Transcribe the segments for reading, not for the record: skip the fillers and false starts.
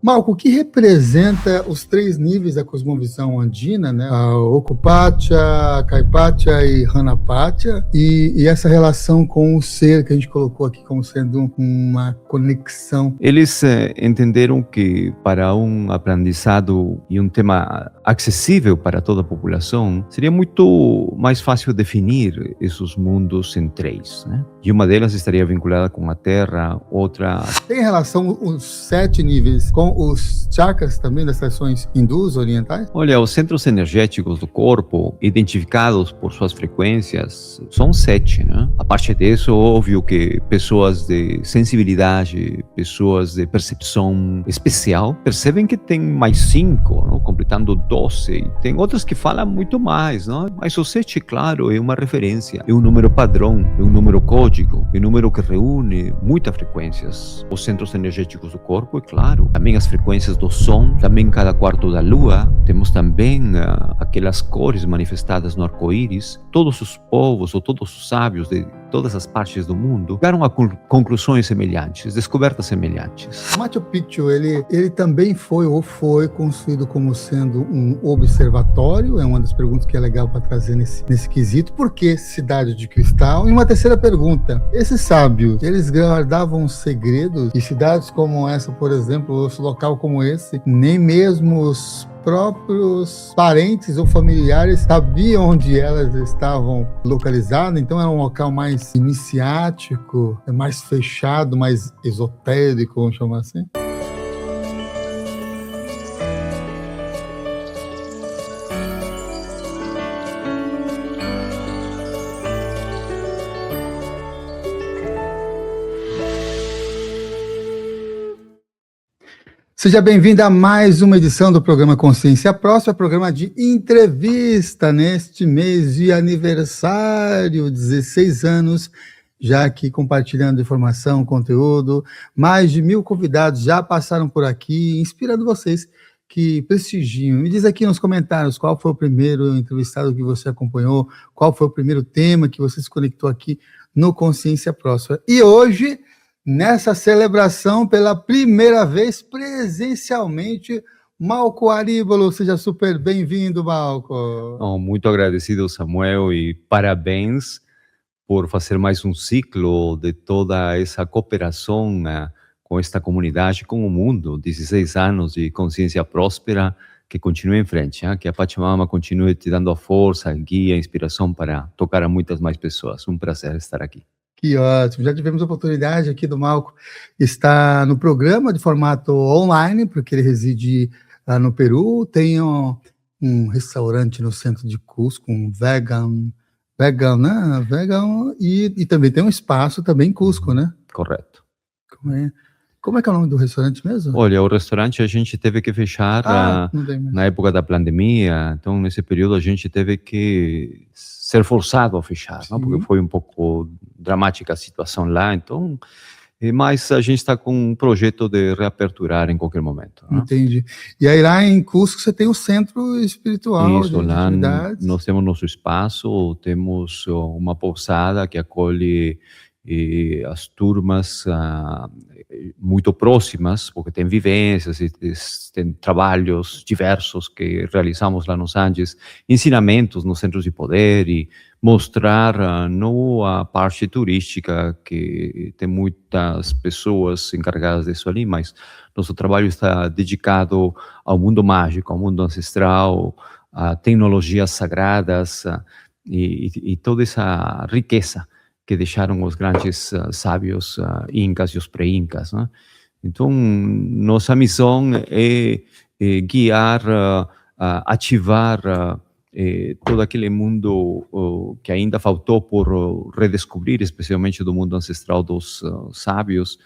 Malco, o que representa os três níveis da cosmovisão andina, né? A Ocupacha, Caipacha e Hanapacha, e essa relação com o ser, que a gente colocou aqui como sendo uma conexão. Eles entenderam que para um aprendizado e um tema acessível para toda a população, seria muito mais fácil definir esses mundos em três, né? E uma delas estaria vinculada com a Terra, outra... Tem relação os 7 níveis com os chakras também das tradições hindus orientais? Olha, os centros energéticos do corpo, identificados por suas frequências, são 7, né? A parte disso, óbvio que pessoas de sensibilidade, pessoas de percepção especial, percebem que tem mais 5, não? Completando 12. E tem outras que falam muito mais, não? Mas o 7, claro, é uma referência, é um número padrão, é um número código, é um número que reúne muitas frequências. Os centros energéticos do corpo, é claro, também as frequências do som, também cada quarto da lua, temos também aquelas cores manifestadas no arco-íris. Todos os povos ou todos os sábios de todas as partes do mundo chegaram a conclusões semelhantes, descobertas semelhantes. Machu Picchu, ele também foi construído como sendo um observatório? É uma das perguntas que é legal para trazer nesse quesito. Por que cidade de cristal? E uma terceira pergunta, esses sábios, eles guardavam segredos? E cidades como essa, por exemplo, esse local como esse, nem mesmo os próprios parentes ou familiares sabiam onde elas estavam localizadas, então era um local mais iniciático, mais fechado, mais esotérico, vamos chamar assim. Seja bem-vindo a mais uma edição do programa Consciência Próxima, programa de entrevista neste mês de aniversário, 16 anos, já aqui compartilhando informação, conteúdo. Mais de 1000 convidados já passaram por aqui, inspirando vocês que prestigiam. Me diz aqui nos comentários qual foi o primeiro entrevistado que você acompanhou, qual foi o primeiro tema que você se conectou aqui no Consciência Próxima. E hoje, nessa celebração, pela primeira vez, presencialmente, Malco Aríbolo. Seja super bem-vindo, Malco. Muito agradecido, Samuel, e parabéns por fazer mais um ciclo de toda essa cooperação com esta comunidade, com o mundo. 16 anos de consciência próspera, que continue em frente, que a Pachamama continue te dando a força, a guia, a inspiração para tocar a muitas mais pessoas. Um prazer estar aqui. Que ótimo, já tivemos a oportunidade aqui do Malco estar no programa de formato online, porque ele reside lá no Peru, tem um restaurante no centro de Cusco, um vegan, né? Vegan, e também tem um espaço também em Cusco, né? Correto. Como é que é o nome do restaurante mesmo? Olha, o restaurante a gente teve que fechar na época da pandemia, então nesse período a gente teve que ser forçado a fechar, não? Porque foi um pouco dramática a situação lá, então, mas a gente está com um projeto de reaperturar em qualquer momento. Não? Entendi. E aí lá em Cusco você tem um centro espiritual. Isso, de lá atividades. Nós temos nosso espaço, temos uma pousada que acolhe as turmas muito próximas, porque tem vivências e tem trabalhos diversos que realizamos lá nos Andes, ensinamentos nos centros de poder e mostrar não a parte turística, que tem muitas pessoas encarregadas disso ali, mas nosso trabalho está dedicado ao mundo mágico, ao mundo ancestral, a tecnologias sagradas e toda essa riqueza que deixaram os grandes sábios incas e os pré-incas, né? Então, nossa missão é guiar, ativar todo aquele mundo que ainda faltou por redescobrir, especialmente do mundo ancestral dos sábios.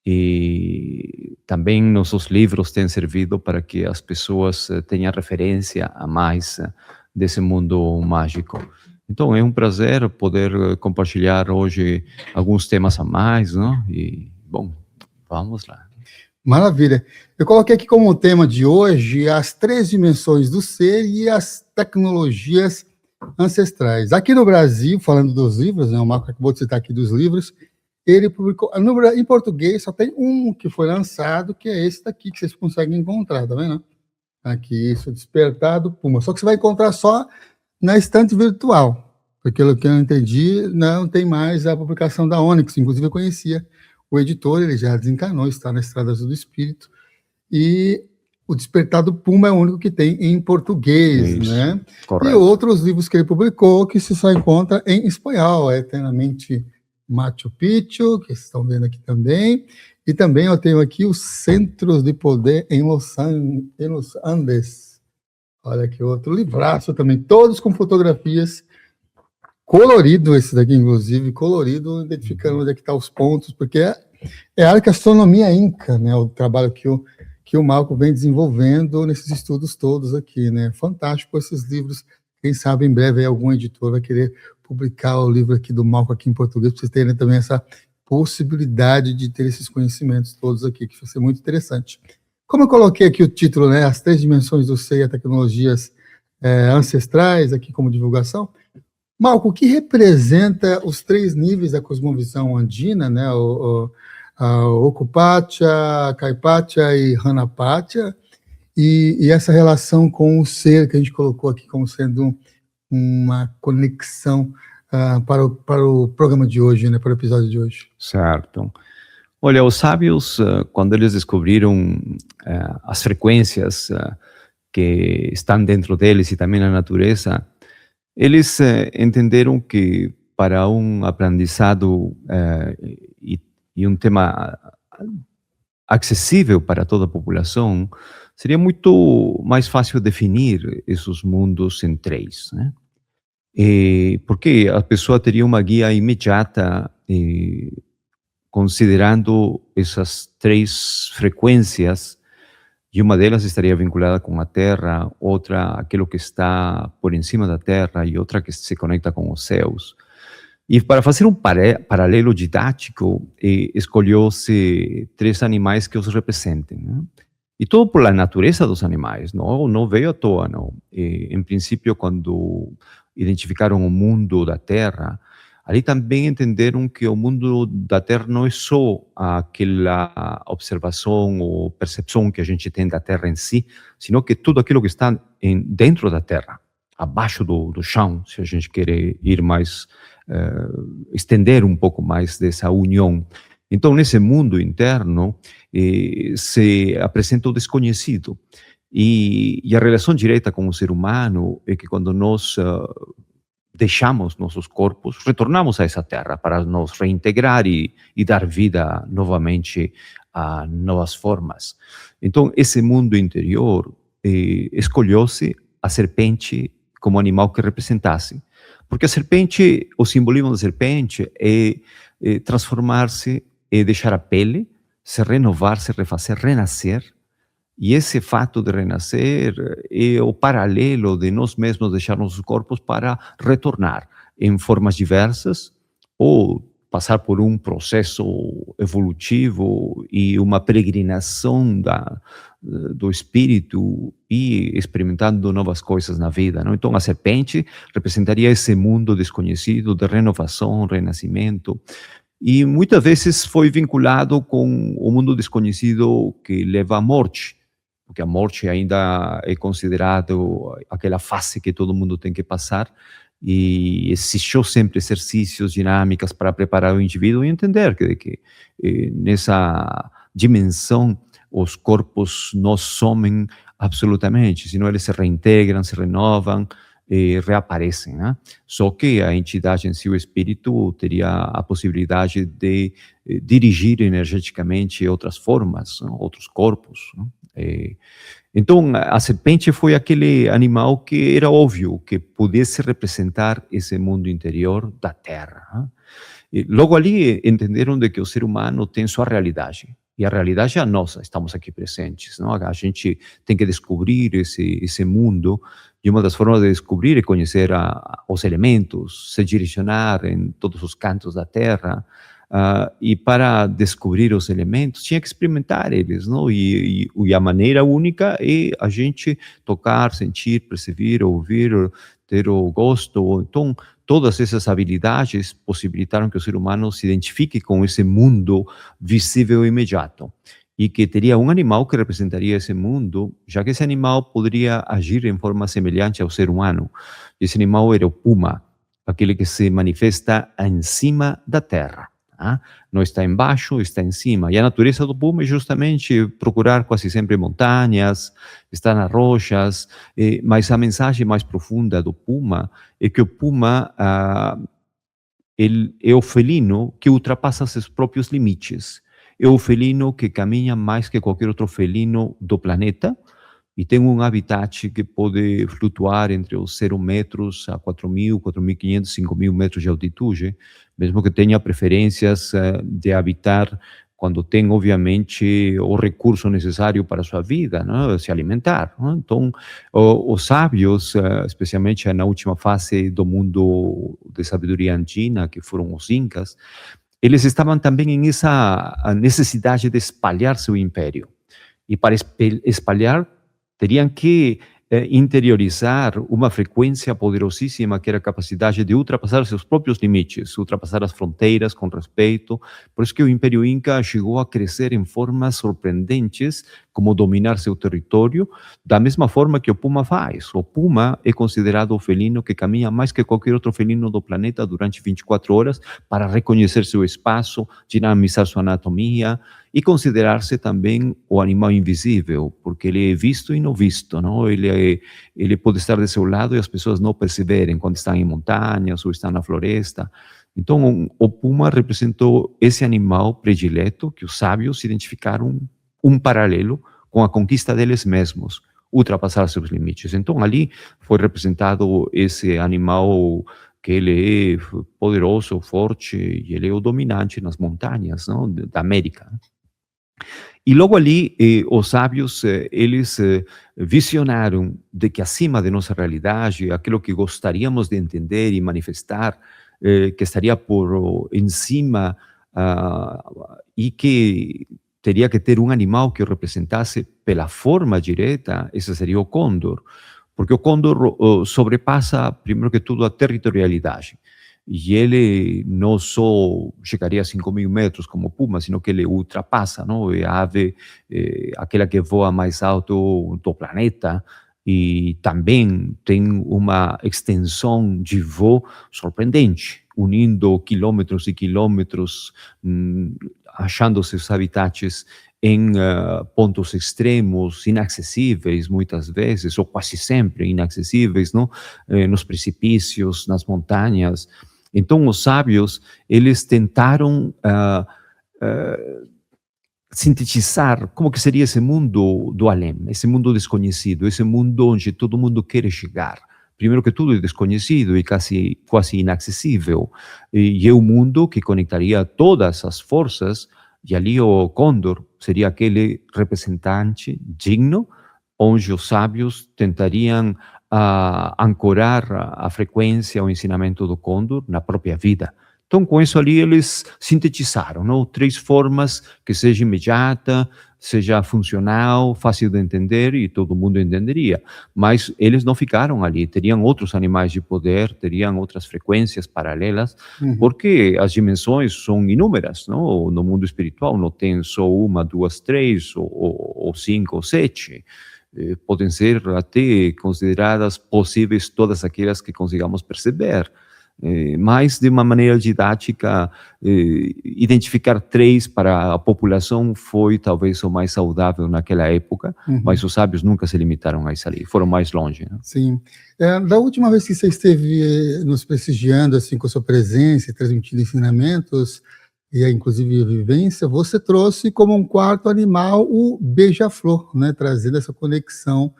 E também nossos livros têm servido para que as pessoas tenham referência a mais desse mundo mágico. Então, é um prazer poder compartilhar hoje alguns temas a mais, não? E, bom, vamos lá. Maravilha. Eu coloquei aqui como tema de hoje as 3 dimensões do ser e as tecnologias ancestrais. Aqui no Brasil, falando dos livros, né, o Marco acabou de citar aqui dos livros, ele publicou, em português só tem um que foi lançado, que é esse daqui, que vocês conseguem encontrar, tá vendo? Aqui, isso, Despertar do Puma. Só que você vai encontrar só na estante virtual, porque pelo que eu entendi, não tem mais a publicação da Onyx. Inclusive, eu conhecia o editor, ele já desencanou, está na Estrada Azul do Espírito, e o Despertar do Puma é o único que tem em português, Isso, né? correto. E outros livros que ele publicou que se só encontra em espanhol, é Eternamente Machu Picchu, que vocês estão vendo aqui também, e também eu tenho aqui os Centros de Poder em Los Andes. Olha que outro livraço também, todos com fotografias, colorido esse daqui, inclusive, colorido, identificando onde é que estão os pontos, porque é a arqueastronomia inca, né? O trabalho que o Malco vem desenvolvendo nesses estudos todos aqui, né? Fantástico esses livros. Quem sabe em breve aí algum editor vai querer publicar o livro aqui do Malco aqui em português, para vocês terem também essa possibilidade de ter esses conhecimentos todos aqui, que vai ser muito interessante. Como eu coloquei aqui o título, né? As 3 dimensões do ser e tecnologias ancestrais, aqui como divulgação. Malco, o que representa os 3 níveis da cosmovisão andina, né? A Ocupacha, Caipacha e Hanapacha, e essa relação com o ser que a gente colocou aqui como sendo uma conexão para o programa de hoje, né, para o episódio de hoje. Certo. Olha, os sábios, quando eles descobriram as frequências que estão dentro deles e também na natureza, eles entenderam que para um aprendizado e um tema acessível para toda a população, seria muito mais fácil definir esses mundos em 3, né? Porque a pessoa teria uma guia imediata considerando essas 3 frequências, e uma delas estaria vinculada com a Terra, outra aquilo que está por em cima da Terra e outra que se conecta com os céus. E para fazer um paralelo didático, escolheu-se 3 animais que os representem, né? E tudo por a natureza dos animais, não veio à toa, não. Em princípio, quando identificaram o mundo da Terra, ali também entenderam que o mundo da Terra não é só aquela observação ou percepção que a gente tem da Terra em si, sino que tudo aquilo que está dentro da Terra, abaixo do chão, se a gente quer ir mais, estender um pouco mais dessa união. Então, nesse mundo interno, se apresenta o desconhecido. E a relação direta com o ser humano é que quando nós deixamos nossos corpos, retornamos a essa terra para nos reintegrar e dar vida novamente a novas formas. Então, esse mundo interior escolheu-se a serpente como animal que representasse. Porque a serpente, o simbolismo da serpente é transformar-se, é deixar a pele, se renovar, se refazer, renascer. E esse fato de renascer é o paralelo de nós mesmos deixar nossos corpos para retornar em formas diversas ou passar por um processo evolutivo e uma peregrinação do espírito e experimentando novas coisas na vida, não? Então, a serpente representaria esse mundo desconhecido de renovação, renascimento, e muitas vezes foi vinculado com o mundo desconhecido que leva à morte, porque a morte ainda é considerado aquela fase que todo mundo tem que passar, e existiu sempre exercícios, dinâmicas para preparar o indivíduo e entender que nessa dimensão os corpos não somem absolutamente, senão eles se reintegram, se renovam e reaparecem, né? Só que a entidade em si, o espírito, teria a possibilidade de dirigir energeticamente outras formas, não? Outros corpos, não? Então, a serpente foi aquele animal que era óbvio que pudesse representar esse mundo interior da Terra, né? E logo ali entenderam de que o ser humano tem sua realidade, e a realidade é a nossa, estamos aqui presentes, não? A gente tem que descobrir esse mundo, e uma das formas de descobrir é conhecer os elementos, se direcionar em todos os cantos da Terra, e para descobrir os elementos, tinha que experimentar eles, não? E a maneira única é a gente tocar, sentir, perceber, ouvir, ter o gosto. Então, todas essas habilidades possibilitaram que o ser humano se identifique com esse mundo visível e imediato. E que teria um animal que representaria esse mundo, já que esse animal poderia agir em forma semelhante ao ser humano. Esse animal era o puma, aquele que se manifesta em cima da terra. Tá? Não está embaixo, está em cima. E a natureza do puma é justamente procurar quase sempre montanhas, estar nas rochas, mas a mensagem mais profunda do puma é que o puma ele é o felino que ultrapassa seus próprios limites. É o felino que caminha mais que qualquer outro felino do planeta e tem um habitat que pode flutuar entre os 0 metros a 4.000, 4.500, 5.000 metros de altitude, mesmo que tenha preferências de habitar quando tem, obviamente, o recurso necessário para a sua vida, né? Se alimentar. Né? Então, os sábios, especialmente na última fase do mundo de sabedoria andina, que foram os incas, eles estavam também em essa necessidade de espalhar seu império. E para espalhar, teriam que interiorizar uma frequência poderosíssima que era a capacidade de ultrapassar seus próprios limites, ultrapassar as fronteiras com respeito. Por isso que o Império Inca chegou a crescer em formas surpreendentes, como dominar seu território, da mesma forma que o puma faz. O puma é considerado o felino que caminha mais que qualquer outro felino do planeta durante 24 horas para reconhecer seu espaço, dinamizar sua anatomia, e considerar-se também o animal invisível, porque ele é visto e não visto, não? Ele pode estar do seu lado e as pessoas não perceberem quando estão em montanhas ou estão na floresta. Então, o puma representou esse animal predileto que os sábios identificaram um paralelo com a conquista deles mesmos, ultrapassar seus limites. Então, ali foi representado esse animal que ele é poderoso, forte, e ele é o dominante nas montanhas, não? Da América. E logo ali, os sábios, eles visionaram de que acima de nossa realidade, aquilo que gostaríamos de entender e manifestar, que estaria por em cima, e que teria que ter um animal que o representasse pela forma direta, esse seria o côndor. Porque o côndor sobrepassa, primeiro que tudo, a territorialidade. E ele não só chegaria a 5.000 metros como o puma, sino que ele ultrapassa, não? É a ave, aquela que voa mais alto do planeta, e também tem uma extensão de voo surpreendente, unindo quilômetros e quilômetros, achando seus habitats em pontos extremos, inacessíveis muitas vezes, ou quase sempre inacessíveis, não? Nos precipícios, nas montanhas. Então, os sábios, eles tentaram sintetizar como que seria esse mundo do além, esse mundo desconhecido, esse mundo onde todo mundo quer chegar. Primeiro que tudo é desconhecido e quase inacessível. E é um mundo que conectaria todas as forças, e ali o Condor seria aquele representante digno, onde os sábios tentariam ancorar a frequência, o ensinamento do Condor na própria vida. Então, com isso ali, eles sintetizaram, não? 3 formas que seja imediata, seja funcional, fácil de entender e todo mundo entenderia. Mas eles não ficaram ali, teriam outros animais de poder, teriam outras frequências paralelas, porque as dimensões são inúmeras, não? No mundo espiritual não tem só 1, 2, 3, ou 5, ou 7. Podem ser até consideradas possíveis todas aquelas que consigamos perceber. Mas de uma maneira didática, identificar 3 para a população foi talvez o mais saudável naquela época, mas os sábios nunca se limitaram a isso ali, foram mais longe. Né? Sim. Da última vez que você esteve nos prestigiando assim, com a sua presença e transmitindo ensinamentos, e inclusive a vivência, você trouxe como um 4º animal o beija-flor, né? Trazendo essa conexão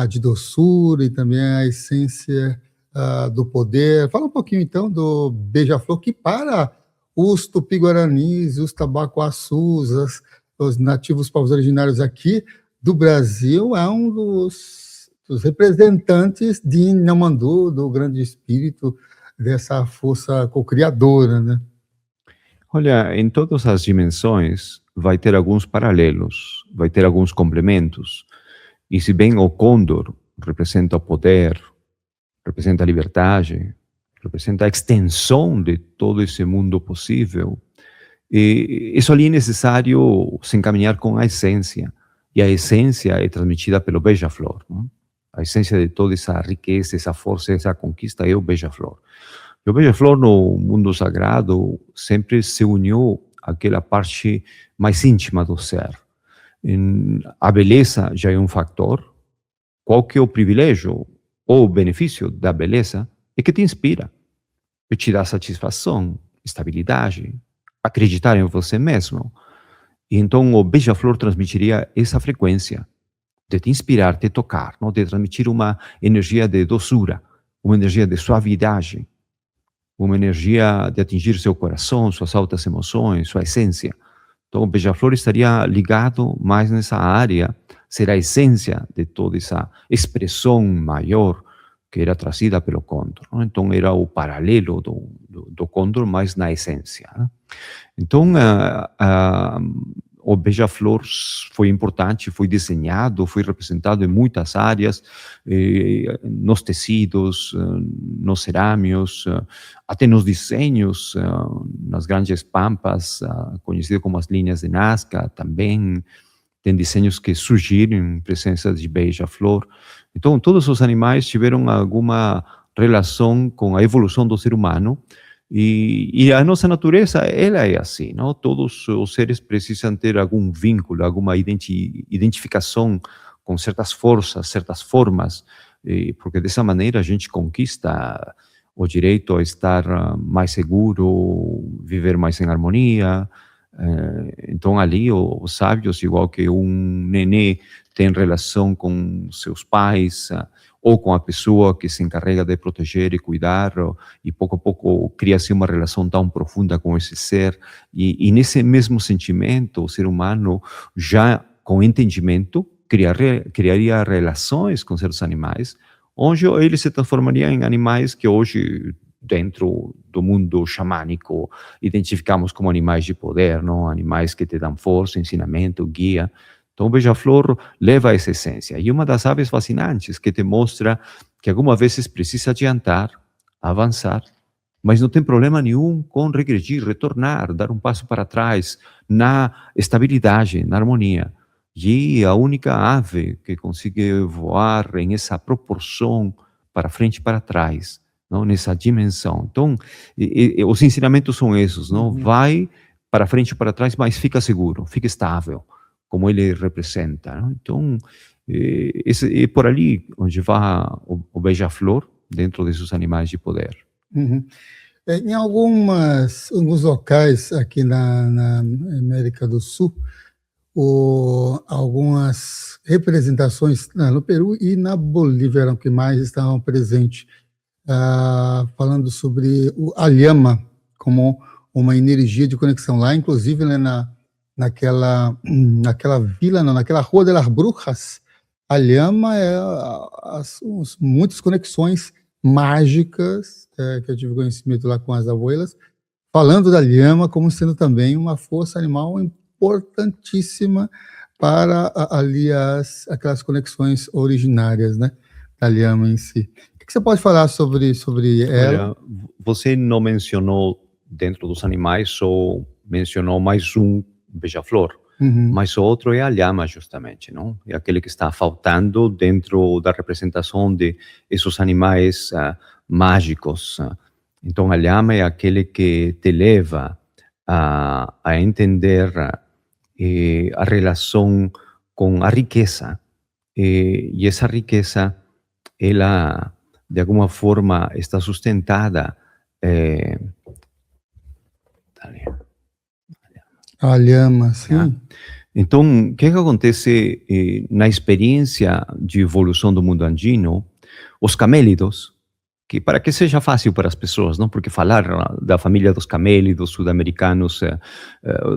de doçura e também a essência do poder. Fala um pouquinho, então, do beija-flor, que para os tupi-guaranis, os tabacuaçus, os nativos povos originários aqui do Brasil, é um dos representantes de Inhamandu, do grande espírito, dessa força co-criadora, né? Olha, em todas as dimensões vai ter alguns paralelos, vai ter alguns complementos. E se bem o Condor representa o poder, representa a liberdade, representa a extensão de todo esse mundo possível. E isso ali é necessário se encaminhar com a essência. E a essência é transmitida pelo beija-flor. Não? A essência de toda essa riqueza, essa força, essa conquista é o beija-flor. E o beija-flor no mundo sagrado sempre se uniu àquela parte mais íntima do ser. A beleza já é um fator. Qual que é o privilégio ou o benefício da beleza? É que te inspira, e te dá satisfação, estabilidade, acreditar em você mesmo. E então o beija-flor transmitiria essa frequência de te inspirar, te tocar, não? De transmitir uma energia de doçura, uma energia de suavidade, uma energia de atingir seu coração, suas altas emoções, sua essência. Então o beija-flor estaria ligado mais nessa área, ser a essência de toda essa expressão maior que era trazida pelo Condor. Não? Então era o paralelo do Condor, mas na essência. Né? Então o beija-flor foi importante, foi desenhado, foi representado em muitas áreas, nos tecidos, nos cerâmios, até nos desenhos, nas grandes pampas, conhecido como as linhas de Nazca, também tem desenhos que surgiram em presença de beija-flor. Então, todos os animais tiveram alguma relação com a evolução do ser humano, e a nossa natureza, ela é assim, não? Todos os seres precisam ter algum vínculo, alguma identificação com certas forças, certas formas, porque dessa maneira a gente conquista o direito a estar mais seguro, viver mais em harmonia. Então ali os sábios, igual que um nenê tem relação com seus pais, ou com a pessoa que se encarrega de proteger e cuidar, e pouco a pouco cria-se uma relação tão profunda com esse ser, e nesse mesmo sentimento, o ser humano, já com entendimento, criaria relações com certos animais, onde eles se transformariam em animais que hoje, dentro do mundo xamânico, identificamos como animais de poder, não? Animais que te dão força, ensinamento, guia. Então, o beija-flor leva essa essência. E uma das aves fascinantes que te mostra que algumas vezes precisa adiantar, avançar, mas não tem problema nenhum com regredir, retornar, dar um passo para trás, na estabilidade, na harmonia. E a única ave que consegue voar em essa proporção para frente e para trás, não? Nessa dimensão. Então, os ensinamentos são esses, não? Vai para frente e para trás, mas fica seguro, fica estável, como ele representa. Não? Então, é por ali onde vai o beija-flor, dentro desses animais de poder. Uhum. Em alguns locais aqui na América do Sul, algumas representações no Peru e na Bolívia eram que mais estavam presentes, falando sobre a llama como uma energia de conexão. Lá, inclusive, né, naquela vila, não, naquela Rua de las Brujas, a llama é muitas conexões mágicas, que eu tive conhecimento lá com as abuelas, falando da llama como sendo também uma força animal importantíssima para ali aquelas conexões originárias, né, da llama em si. O que você pode falar sobre ela? Olha, você não mencionou dentro dos animais, só mencionou mais um beija-flor, mas o outro é a llama, justamente, não? É aquele que está faltando dentro da representação de esses animais mágicos. Então, a llama é aquele que te leva a entender a relação com a riqueza, e essa riqueza, ela, de alguma forma, está sustentada a llama, sim. Então, o que acontece na experiência de evolução do mundo andino? Os camélidos, que para que seja fácil para as pessoas, não? Porque falar da família dos camélidos sul-americanos,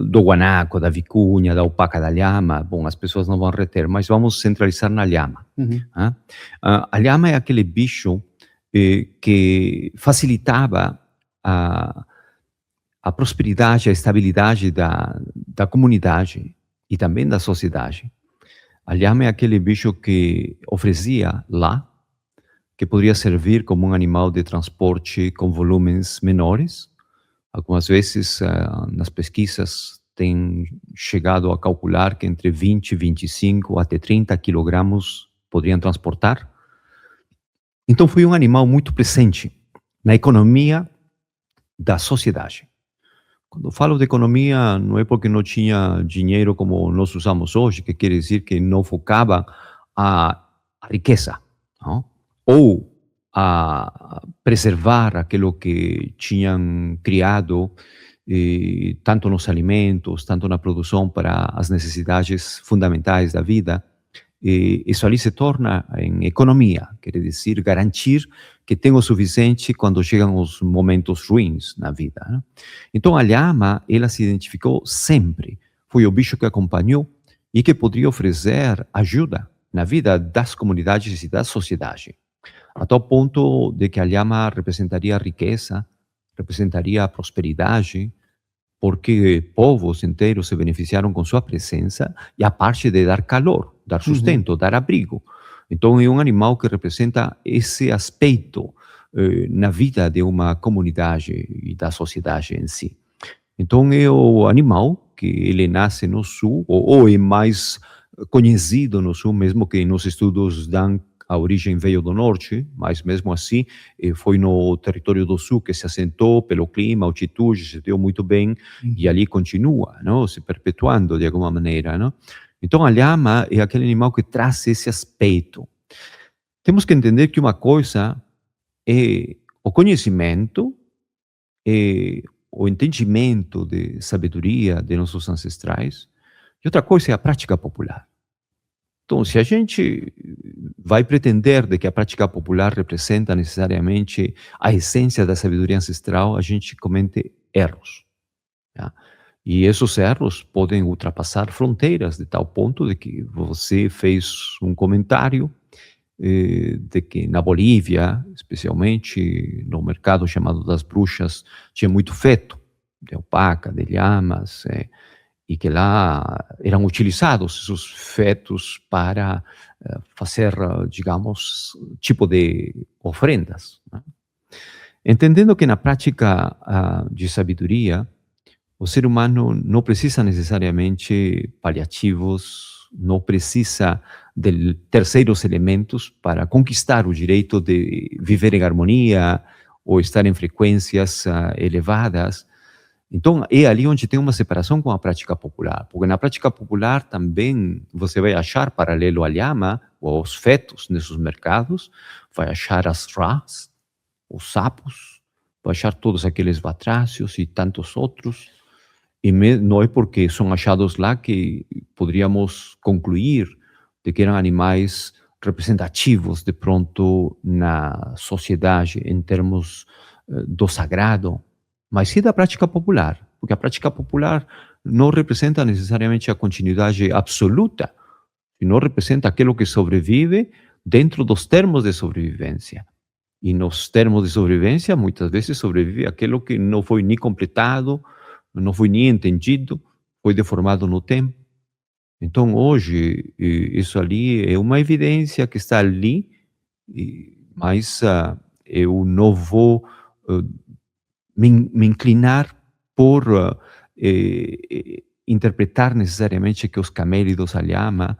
do guanaco, da vicunha, da alpaca, da llama, bom, as pessoas não vão reter, mas vamos centralizar na llama. A llama é aquele bicho que facilitava a prosperidade, a estabilidade da comunidade e também da sociedade. A llama é aquele bicho que oferecia lá, que poderia servir como um animal de transporte com volumes menores. Algumas vezes, nas pesquisas, tem chegado a calcular que entre 20, 25 até 30 quilogramos poderiam transportar. Então, foi um animal muito presente na economia da sociedade. Quando falo de economia, não é porque não tinha dinheiro como nós usamos hoje, que quer dizer que não focava a riqueza, não? Ou a preservar aquilo que tinham criado, tanto nos alimentos, tanto na produção para as necessidades fundamentais da vida. Isso ali se torna em economia, quer dizer, garantir que tem o suficiente quando chegam os momentos ruins na vida, né? Então, a lhama, ela se identificou sempre, foi o bicho que acompanhou e que poderia oferecer ajuda na vida das comunidades e da sociedade, a tal ponto de que a lhama representaria a riqueza, representaria a prosperidade, porque povos inteiros se beneficiaram com sua presença e a parte de dar calor, dar sustento, dar abrigo. Então, é um animal que representa esse aspecto na vida de uma comunidade e da sociedade em si. Então, é o animal que ele nasce no sul, ou é mais conhecido no sul, mesmo que nos estudos dão a origem veio do norte, mas mesmo assim foi no território do sul que se assentou pelo clima, altitude, se deu muito bem, e ali continua, não? Se perpetuando de alguma maneira, não? Então, a lhama é aquele animal que traz esse aspecto. Temos que entender que uma coisa é o conhecimento, é o entendimento de sabedoria de nossos ancestrais, e outra coisa é a prática popular. Então, se a gente vai pretender de que a prática popular representa necessariamente a essência da sabedoria ancestral, a gente comete erros. Tá? E esses erros podem ultrapassar fronteiras de tal ponto de que você fez um comentário de que na Bolívia, especialmente no mercado chamado das bruxas, tinha muito feto de alpaca, de lhamas, e que lá eram utilizados esses fetos para fazer, digamos, tipo de ofrendas, né? Entendendo que na prática de sabedoria, o ser humano não precisa necessariamente paliativos, não precisa de terceiros elementos para conquistar o direito de viver em harmonia ou estar em frequências elevadas. Então, é ali onde tem uma separação com a prática popular, porque na prática popular também você vai achar, paralelo à lhama, ou aos fetos nesses mercados, vai achar as rás, os sapos, vai achar todos aqueles batrácios e tantos outros, e não é porque são achados lá que poderíamos concluir de que eram animais representativos, de pronto, na sociedade, em termos do sagrado, mas sim da prática popular, porque a prática popular não representa necessariamente a continuidade absoluta, não representa aquilo que sobrevive dentro dos termos de sobrevivência. E nos termos de sobrevivência, muitas vezes sobrevive aquilo que não foi nem completado, não foi nem entendido, foi deformado no tempo. Então, hoje, isso ali é uma evidência que está ali, mas eu não vou me inclinar por interpretar necessariamente que os camélidos, a lhama,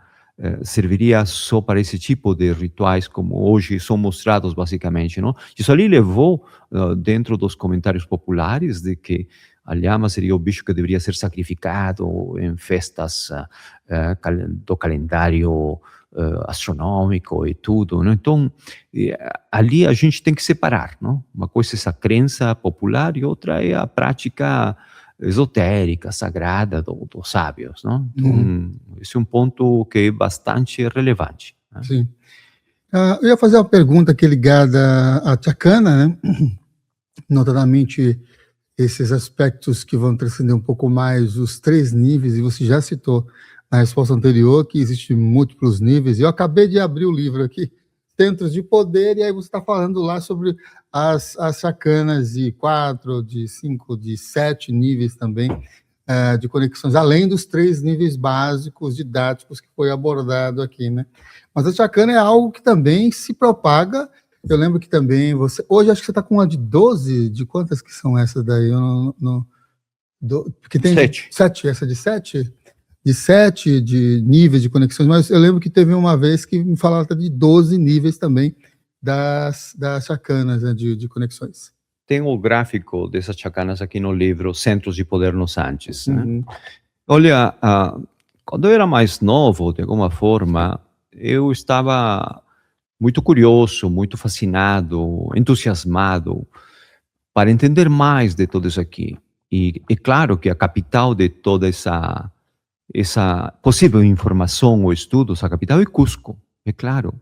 serviria só para esse tipo de rituais como hoje são mostrados basicamente, não? Isso ali levou dentro dos comentários populares de que a lhama seria o bicho que deveria ser sacrificado em festas do calendário astronômico e tudo, não? Então, ali a gente tem que separar, não? Uma coisa é essa crença popular e outra é a prática esotérica, sagrada dos sábios, não? Então, esse é um ponto que é bastante relevante, né? Sim. Eu ia fazer uma pergunta que é ligada à Chacana, né? Notadamente esses aspectos que vão transcender um pouco mais os 3 níveis, e você já citou na resposta anterior que existem múltiplos níveis, e eu acabei de abrir o livro aqui, Centros de Poder, e aí você está falando lá sobre as chacanas de 4, de 5, de 7 níveis também, de conexões, além dos 3 níveis básicos didáticos que foi abordado aqui, né? Mas a chacana é algo que também se propaga Eu lembro que também você... Hoje acho que você está com uma de 12, de quantas que são essas daí? Porque tem 7, essa de 7? De 7 de níveis de conexões, mas eu lembro que teve uma vez que me falaram de 12 níveis também das chacanas, né, de conexões. Tem o gráfico dessas chacanas aqui no livro Centros de Poder nos Andes. Né? Uhum. Olha, quando eu era mais novo, de alguma forma, eu estava muito curioso, muito fascinado, entusiasmado para entender mais de tudo isso aqui. E é claro que a capital de toda essa possível informação ou estudos, a capital é Cusco, é claro.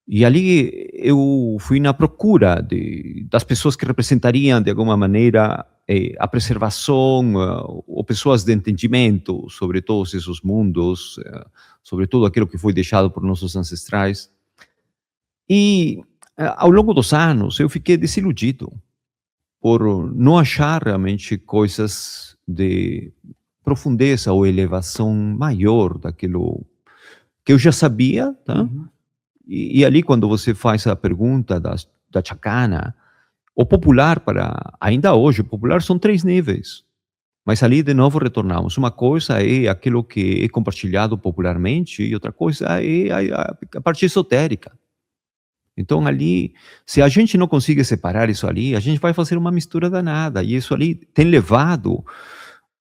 E ali eu fui na procura das pessoas que representariam, de alguma maneira, a preservação, ou pessoas de entendimento sobre todos esses mundos, sobre tudo aquilo que foi deixado por nossos ancestrais. E, ao longo dos anos, eu fiquei desiludido por não achar realmente coisas de profundeza ou elevação maior daquilo que eu já sabia, tá? Uhum. E ali, quando você faz a pergunta da chacana, o popular, ainda hoje, o popular são 3 níveis. Mas ali, de novo, retornamos. Uma coisa é aquilo que é compartilhado popularmente e outra coisa é a parte esotérica. Então, ali, se a gente não conseguir separar isso ali, a gente vai fazer uma mistura danada. E isso ali tem levado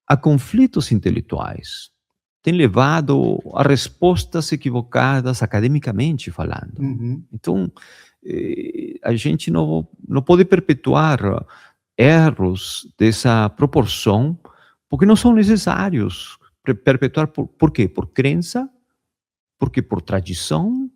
a conflitos intelectuais, tem levado a respostas equivocadas academicamente falando. Uhum. Então, a gente não pode perpetuar erros dessa proporção, porque não são necessários. Perpetuar por quê? Por crença, porque por tradição.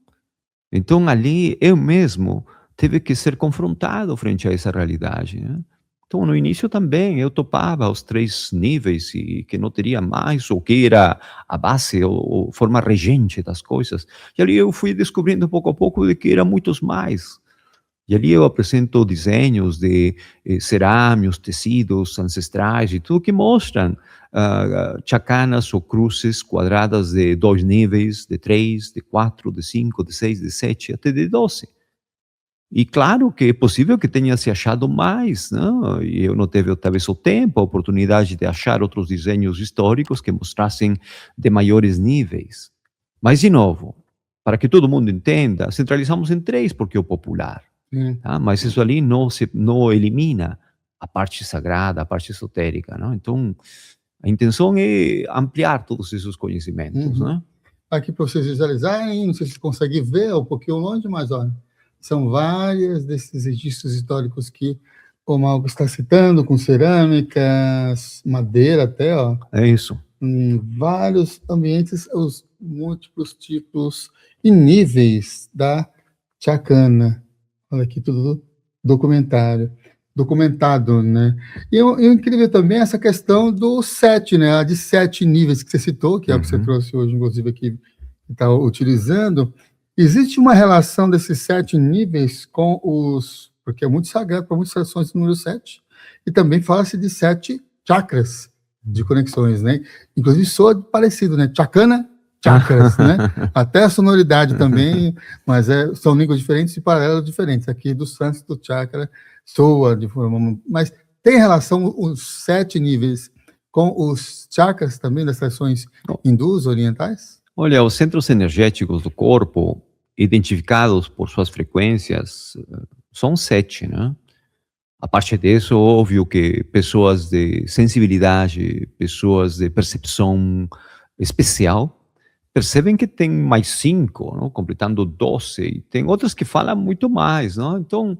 Então, ali, eu mesmo tive que ser confrontado frente a essa realidade, né? Então, no início também, eu topava os 3 níveis e que não teria mais, ou que era a base ou forma regente das coisas. E ali eu fui descobrindo pouco a pouco de que eram muitos mais. E ali eu apresento desenhos de cerâmicos, tecidos ancestrais e tudo que mostram chacanas ou cruzes quadradas de 2 níveis, de 3, de 4, de 5, de 6, de 7, até de 12. E claro que é possível que tenha se achado mais, não? E eu não teve talvez o tempo, a oportunidade de achar outros desenhos históricos que mostrassem de maiores níveis. Mas, de novo, para que todo mundo entenda, centralizamos em 3 porque é o popular. Tá? Mas isso ali não elimina a parte sagrada, a parte esotérica. Não? Então, a intenção é ampliar todos esses conhecimentos. Né? Aqui para vocês visualizarem, não sei se conseguem ver, é um pouquinho longe, mas olha, são vários desses registros históricos que o Malco está citando, com cerâmicas, madeira até, ó. É isso. Em vários ambientes, os múltiplos tipos e níveis da chacana. Olha aqui, tudo documentado, né? E o incrível também é essa questão do 7, né? A de 7 níveis que você citou, que é o que você trouxe hoje, inclusive, aqui, que está utilizando. Existe uma relação desses 7 níveis com os... Porque é muito sagrado para muitas tradições do número 7. E também fala-se de 7 chakras de conexões, né? Inclusive soa parecido, né? Chakana, chakras, né? Até a sonoridade também, mas são línguas diferentes e paralelos diferentes. Aqui do sânscrito chakra soa de forma... Mas tem relação os 7 níveis com os chakras também das tradições hindus orientais? Olha, os centros energéticos do corpo, identificados por suas frequências, são 7, né? A parte disso, óbvio que pessoas de sensibilidade, pessoas de percepção especial, percebem que tem mais 5, não? Completando 12, e tem outras que falam muito mais, não? Então,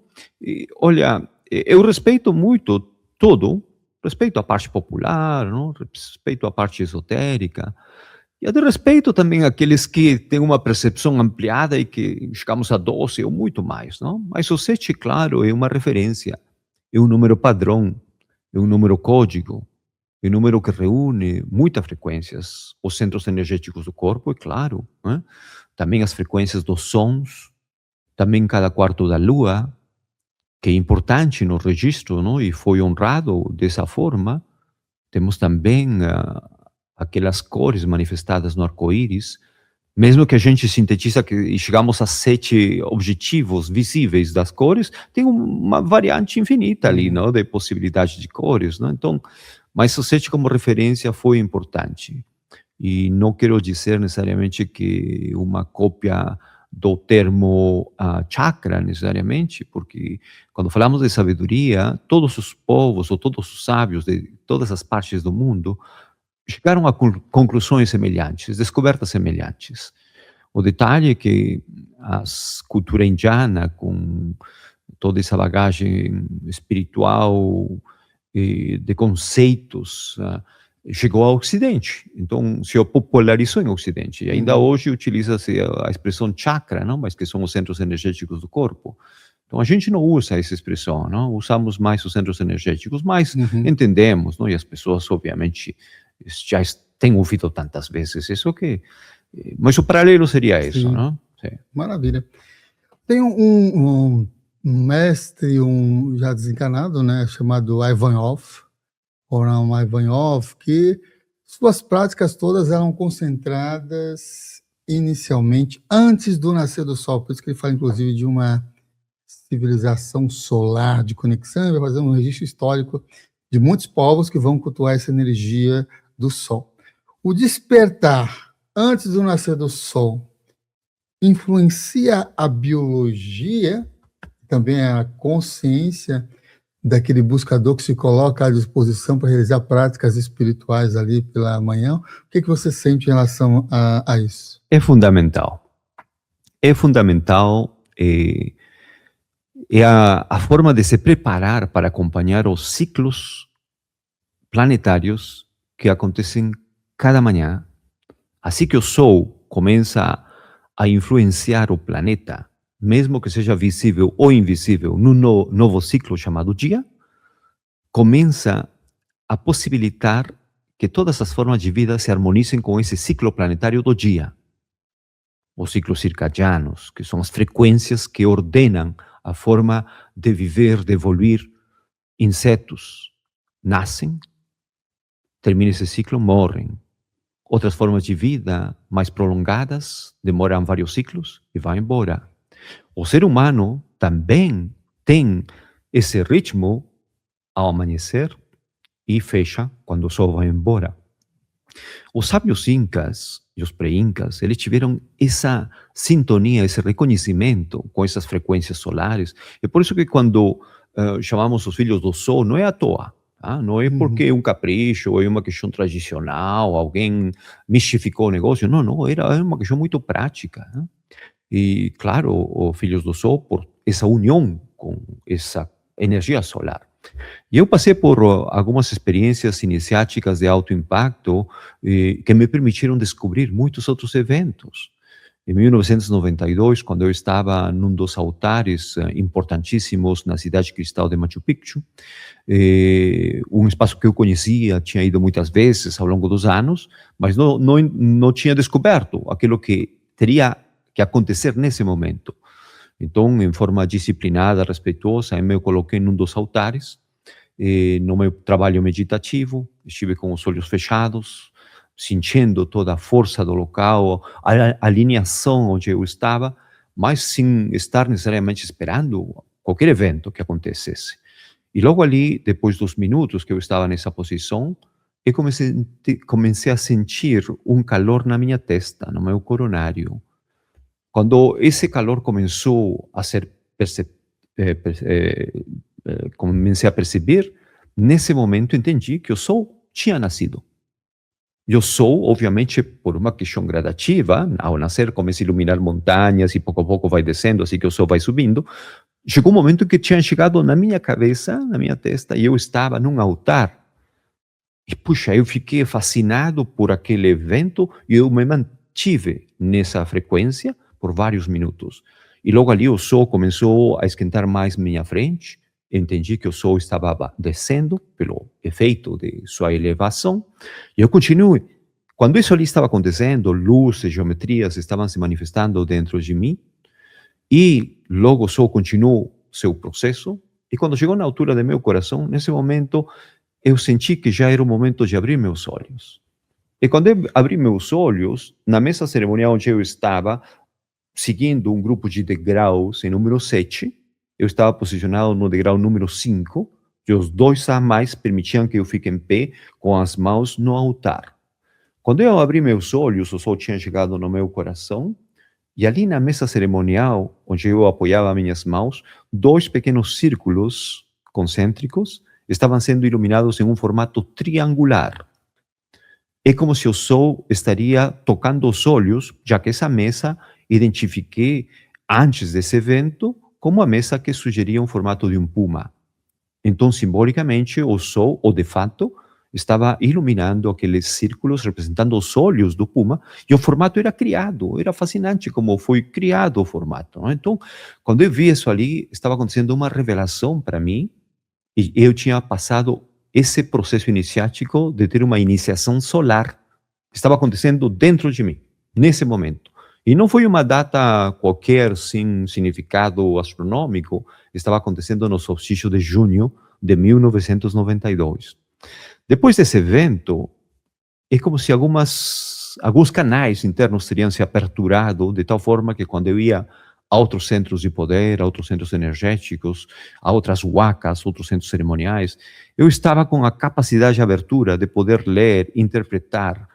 olha, eu respeito muito tudo, respeito a parte popular, não? Respeito a parte esotérica, e eu respeito também aqueles que têm uma percepção ampliada e que chegamos a 12 ou muito mais, não? Mas o 7, claro, é uma referência, é um número padrão, é um número código, é um número que reúne muitas frequências, os centros energéticos do corpo, é claro, né? Também as frequências dos sons, também cada quarto da lua, que é importante no registro, não? E foi honrado dessa forma. Temos também aquelas cores manifestadas no arco-íris, Mesmo que a gente sintetiza e chegamos a 7 objetivos visíveis das cores, tem uma variante infinita ali, não, de possibilidade de cores, não? Então, mas o 7 como referência foi importante. E não quero dizer necessariamente que uma cópia do termo chakra, necessariamente, porque quando falamos de sabedoria, todos os povos ou todos os sábios de todas as partes do mundo chegaram a conclusões semelhantes, descobertas semelhantes. O detalhe é que a cultura indiana, com toda essa bagagem espiritual e de conceitos, chegou ao Ocidente. Então, se popularizou em Ocidente. E ainda hoje utiliza-se a expressão chakra, não? Mas que são os centros energéticos do corpo. Então, a gente não usa essa expressão, não? Usamos mais os centros energéticos, mas entendemos, não? E as pessoas, obviamente, já têm ouvido tantas vezes isso que... Mas o paralelo seria isso, não? Sim. Maravilha. Tem um mestre, já desencarnado, né, chamado Ivanov, Oram Ivanov, que suas práticas todas eram concentradas inicialmente antes do nascer do sol. Por isso que ele fala, inclusive, de uma civilização solar de conexão. Ele vai fazer um registro histórico de muitos povos que vão cultuar essa energia do sol. O despertar antes do nascer do sol influencia a biologia, também a consciência daquele buscador que se coloca à disposição para realizar práticas espirituais ali pela manhã. O que você sente em relação a isso? É fundamental. É fundamental. É a forma de se preparar para acompanhar os ciclos planetários que acontecem cada manhã. Assim que o Sol começa a influenciar o planeta, mesmo que seja visível ou invisível, num novo ciclo chamado dia, começa a possibilitar que todas as formas de vida se harmonizem com esse ciclo planetário do dia. Os ciclos circadianos, que são as frequências que ordenam a forma de viver, de evoluir. Insetos nascem, termina esse ciclo, morrem. Outras formas de vida mais prolongadas demoram vários ciclos e vão embora. O ser humano também tem esse ritmo ao amanhecer e fecha quando o sol vai embora. Os sábios incas e os pré-incas, eles tiveram essa sintonia, esse reconhecimento com essas frequências solares. É por isso que quando chamamos os filhos do sol, não é à toa. Não é porque é um capricho, ou é uma questão tradicional, alguém mistificou o negócio. Não, era uma questão muito prática. Né? E, claro, os filhos do sol, por essa união com essa energia solar. E eu passei por algumas experiências iniciáticas de alto impacto que me permitiram descobrir muitos outros eventos. Em 1992, quando eu estava num dos altares importantíssimos na cidade cristal de Machu Picchu, um espaço que eu conhecia, tinha ido muitas vezes ao longo dos anos, mas não tinha descoberto aquilo que teria que acontecer nesse momento. Então, em forma disciplinada, respeitosa, eu me coloquei num dos altares, no meu trabalho meditativo, estive com os olhos fechados, sentindo toda a força do local, a alinhação onde eu estava, mas sem estar necessariamente esperando qualquer evento que acontecesse. E logo ali, depois dos minutos que eu estava nessa posição, eu comecei a sentir um calor na minha testa, no meu coronário. Quando esse calor começou a ser comecei a perceber, nesse momento entendi que o sol tinha nascido. E o sol, obviamente, por uma questão gradativa, ao nascer começa a iluminar montanhas e pouco a pouco vai descendo, assim que o sol vai subindo. Chegou um momento que tinha chegado na minha cabeça, na minha testa, e eu estava num altar. E, puxa, eu fiquei fascinado por aquele evento e eu me mantive nessa frequência por vários minutos. E logo ali o sol começou a esquentar mais minha frente. Entendi que o sol estava descendo pelo efeito de sua elevação. E eu continuei. Quando isso ali estava acontecendo, luzes, geometrias estavam se manifestando dentro de mim. E logo o sol continuou seu processo. E quando chegou na altura do meu coração, nesse momento, eu senti que já era o momento de abrir meus olhos. E quando eu abri meus olhos, na mesa cerimonial onde eu estava, seguindo um grupo de degraus em número 7, eu estava posicionado no degrau número 5, e os 2 a mais permitiam que eu fique em pé com as mãos no altar. Quando eu abri meus olhos, o sol tinha chegado no meu coração, e ali na mesa cerimonial, onde eu apoiava minhas mãos, 2 pequenos círculos concêntricos estavam sendo iluminados em um formato triangular. É como se o sol estaria tocando os olhos, já que essa mesa identifiquei antes desse evento como a mesa que sugeria um formato de um puma. Então, simbolicamente, o sol, ou de fato, estava iluminando aqueles círculos representando os olhos do puma, e o formato era criado, era fascinante como foi criado o formato. Não? Então, quando eu vi isso ali, estava acontecendo uma revelação para mim, e eu tinha passado esse processo iniciático de ter uma iniciação solar. Estava acontecendo dentro de mim, nesse momento. E não foi uma data qualquer sem significado astronômico, estava acontecendo no solstício de junho de 1992. Depois desse evento, é como se alguns canais internos teriam se aperturado de tal forma que quando eu ia a outros centros de poder, a outros centros energéticos, a outras huacas, outros centros cerimoniais, eu estava com a capacidade de abertura de poder ler, interpretar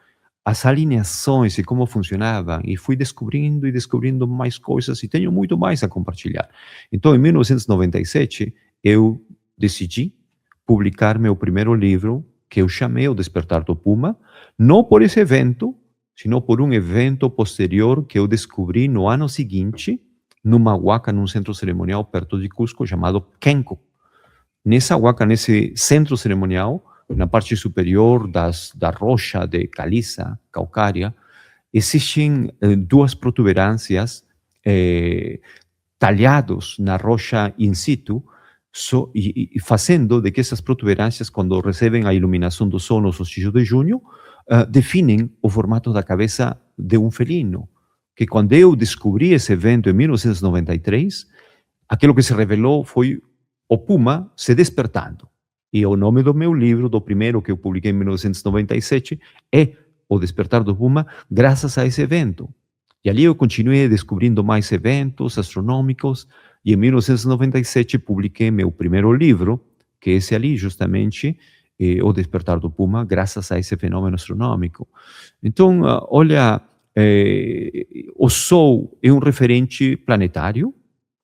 as alinhações e como funcionavam, e fui descobrindo e descobrindo mais coisas, e tenho muito mais a compartilhar. Então, em 1997, eu decidi publicar meu primeiro livro, que eu chamei O Despertar do Puma, não por esse evento, sino por um evento posterior que eu descobri no ano seguinte, numa huaca, num centro cerimonial perto de Cusco, chamado Kenko. Nessa huaca, nesse centro cerimonial, na parte superior da rocha de caliça calcária, existem 2 protuberâncias talhados na rocha in situ, e fazendo de que essas protuberâncias, quando recebem a iluminação do sol no solstício de junho, definem o formato da cabeça de um felino. Que quando eu descobri esse evento em 1993, aquilo que se revelou foi o puma se despertando. E o nome do meu livro, do primeiro que eu publiquei em 1997, é O Despertar do Puma, graças a esse evento. E ali eu continuei descobrindo mais eventos astronômicos, e em 1997 publiquei meu primeiro livro, que é esse ali, justamente, O Despertar do Puma, graças a esse fenômeno astronômico. Então, olha, o Sol é um referente planetário,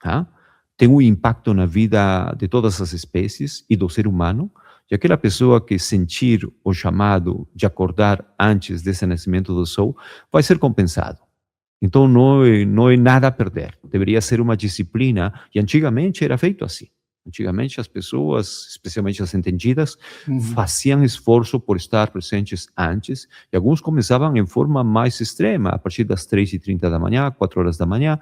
tá? Tem um impacto na vida de todas as espécies e do ser humano, e aquela pessoa que sentir o chamado de acordar antes desse nascimento do Sol vai ser compensado. Então não é nada a perder, deveria ser uma disciplina, e antigamente era feito assim. Antigamente as pessoas, especialmente as entendidas, faziam esforço por estar presentes antes, e alguns começavam em forma mais extrema, a partir das 3h30 da manhã, 4 horas da manhã,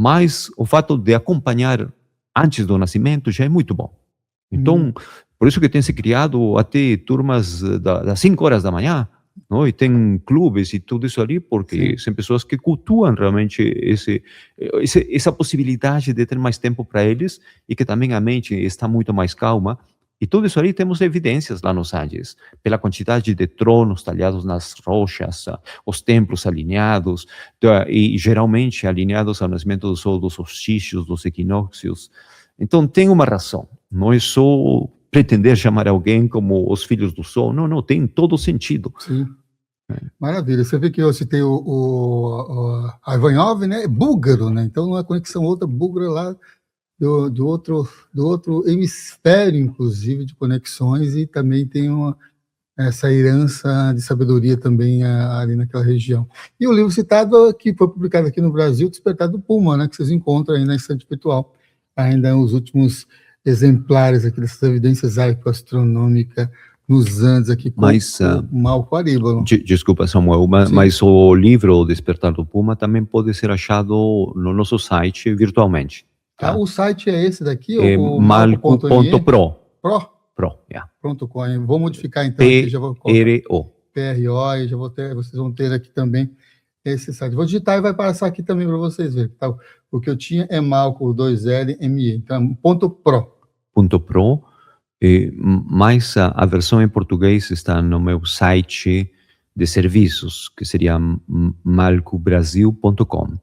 mas o fato de acompanhar antes do nascimento já é muito bom. Então, por isso que tem se criado até turmas das 5 horas da manhã, não? E tem clubes e tudo isso ali, porque são pessoas que cultuam realmente essa possibilidade de ter mais tempo para eles, e que também a mente está muito mais calma. E tudo isso ali temos evidências lá nos Andes, pela quantidade de tronos talhados nas rochas, os templos alinhados, e geralmente alinhados ao nascimento do sol, dos solstícios, dos equinócios. Então tem uma razão, não é só pretender chamar alguém como os filhos do sol, não, tem todo sentido. Sim. Maravilha, você vê que eu citei o Ivanov, né, é búlgaro, né, então uma conexão outra búlgara lá, do outro hemisfério, inclusive, de conexões, e também tem essa herança de sabedoria também ali naquela região. E o livro citado, que foi publicado aqui no Brasil, Despertar do Puma, né, que vocês encontram aí na estante virtual, ainda os últimos exemplares aqui dessas evidências arco-astronômicas nos Andes, aqui com o Malco Aríbalo. Desculpa, Samuel, mas o livro O Despertar do Puma também pode ser achado no nosso site virtualmente. Tá? O site é esse daqui? É malco.pro. Pro, yeah. Pronto, vou modificar então. Aqui, já vou PRO. PRO, e vocês vão ter aqui também esse site. Vou digitar e vai passar aqui também para vocês verem. Tá? O que eu tinha é Malco 2LME, então .pro. .pro, mas a versão em português está no meu site de serviços, que seria malcobrasil.com.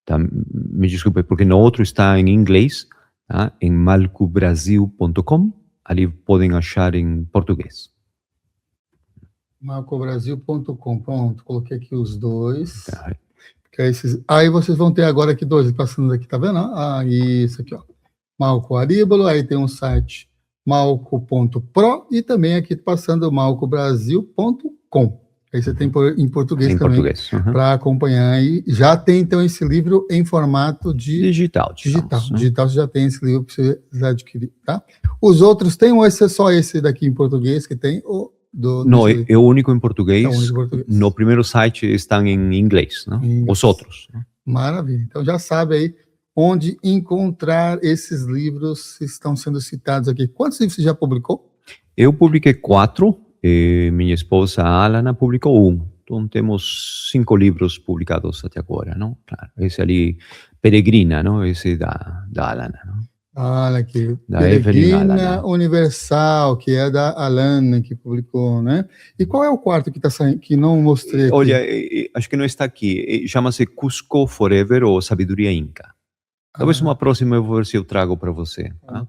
Tá? Me desculpe, porque no outro está em inglês, tá? Em malcobrasil.com, ali podem achar em português. malcobrasil.com, pronto, coloquei aqui os dois. Tá. Aí vocês vão ter agora aqui dois passando aqui, tá vendo? Isso aqui, ó. Malco Aríbalo, aí tem um site malco.pro e também aqui passando malcobrasil.com. Aí você tem em português em também, para acompanhar aí. Já tem, então, esse livro em formato digital. Digital, você já tem esse livro para você adquirir, tá? Os outros tem, ou esse é só esse daqui em português que tem? Não, é o único em português. É o único em português. No primeiro site estão em inglês, né? Os outros. Maravilha. Então, já sabe aí onde encontrar esses livros que estão sendo citados aqui. Quantos livros você já publicou? Eu publiquei 4, e minha esposa Alana publicou 1. Então temos 5 livros publicados até agora, não? Claro, esse ali, Peregrina, não? Esse da Alana, não? Olha aqui, da Peregrina Universal, que é da Alana, que publicou, né? E qual é o quarto que está saindo, que não mostrei aqui? Olha, acho que não está aqui. Chama-se Cusco Forever ou Sabedoria Inca. Talvez uma próxima eu vou ver se eu trago para você. Tá?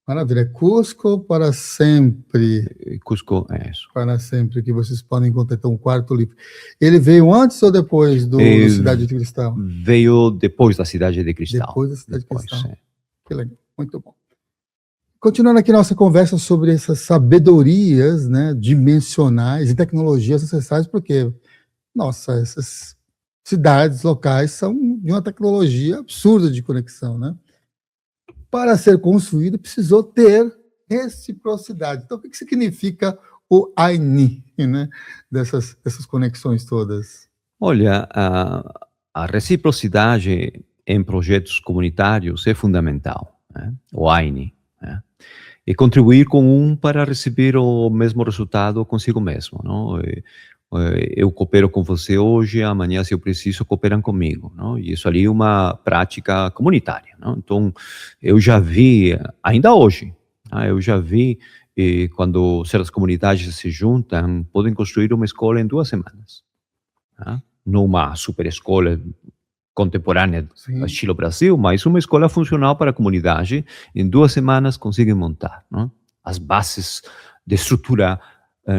Maravilha. Cusco para sempre. Cusco, é isso. Para sempre, que vocês podem encontrar então, um quarto livro. Ele veio antes ou depois do Cidade de Cristal? Veio depois da Cidade de Cristal. Depois da Cidade de Cristal. Que legal, muito bom. Continuando aqui nossa conversa sobre essas sabedorias, né, dimensionais e tecnologias acessais, porque, nossa, essas cidades locais são de uma tecnologia absurda de conexão, né? Para ser construído, precisou ter reciprocidade. Então, o que significa o AINI, né? Dessas conexões todas? Olha, a reciprocidade em projetos comunitários é fundamental, né? O AINI, né? E contribuir com um para receber o mesmo resultado consigo mesmo, não? Eu coopero com você hoje, amanhã, se eu preciso, cooperam comigo, não? E isso ali é uma prática comunitária, não? Então, eu já vi, ainda hoje, eu já vi quando certas comunidades se juntam, podem construir uma escola em 2 semanas. Não uma super escola contemporânea, estilo Brasil, mas uma escola funcional para a comunidade, em 2 semanas conseguem montar, não? As bases de estrutura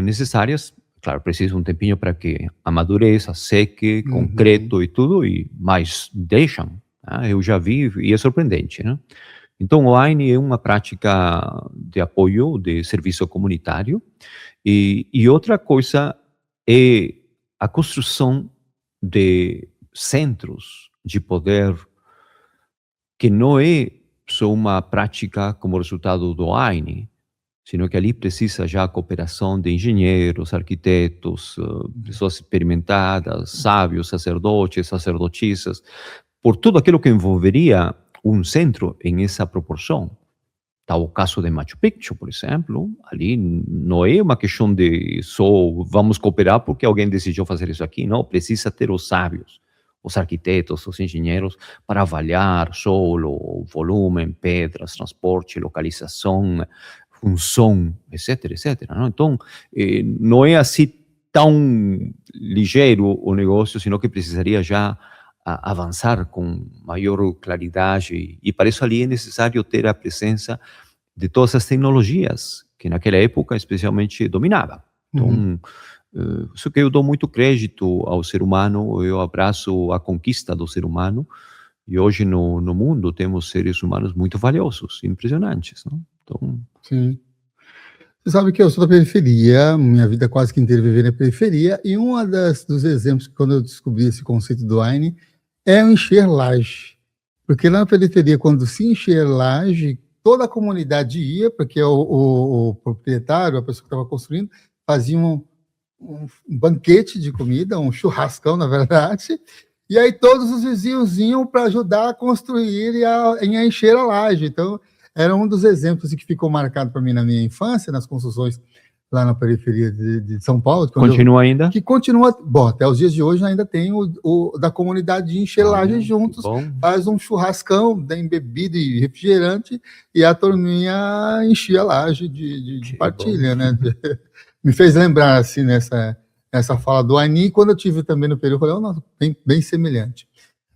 necessárias. Claro, precisa um tempinho para que amadureça, seque, concreto e tudo, mas deixam. Eu já vi e é surpreendente, né? Então, o AINI é uma prática de apoio, de serviço comunitário. E outra coisa é a construção de centros de poder que não é só uma prática como resultado do AINI, sino que ali precisa já a cooperação de engenheiros, arquitetos, pessoas experimentadas, sábios, sacerdotes, sacerdotisas, por tudo aquilo que envolveria um centro em essa proporção. Está o caso de Machu Picchu, por exemplo, ali não é uma questão de só vamos cooperar porque alguém decidiu fazer isso aqui, não, precisa ter os sábios, os arquitetos, os engenheiros, para avaliar solo, volume, pedras, transporte, localização, função, etc, etc. Não? Então, não é assim tão ligeiro o negócio, senão que precisaria já avançar com maior claridade, e para isso ali é necessário ter a presença de todas as tecnologias que naquela época especialmente dominava. Então, isso que eu dou muito crédito ao ser humano, eu abraço a conquista do ser humano, e hoje no mundo temos seres humanos muito valiosos, impressionantes, não? Então, sim. Você sabe que eu sou da periferia, minha vida quase que inteira vivi na periferia, e dos exemplos que quando eu descobri esse conceito do AINI é o encher laje. Porque lá na periferia, quando se encher laje, toda a comunidade ia, porque o proprietário, a pessoa que estava construindo, fazia um banquete de comida, um churrascão, na verdade, e aí todos os vizinhos iam para ajudar a construir e a encher a laje. Então, era um dos exemplos que ficou marcado para mim na minha infância, nas construções lá na periferia de São Paulo. Continua ainda? Que continua, bom, até os dias de hoje ainda tem o da comunidade de encher laje juntos, faz um churrascão, tem bebida e refrigerante, e a turminha enchia a laje de partilha, né? Me fez lembrar, assim, essa fala do Ani. Quando eu tive também no Peru, eu falei, oh, nossa, bem semelhante.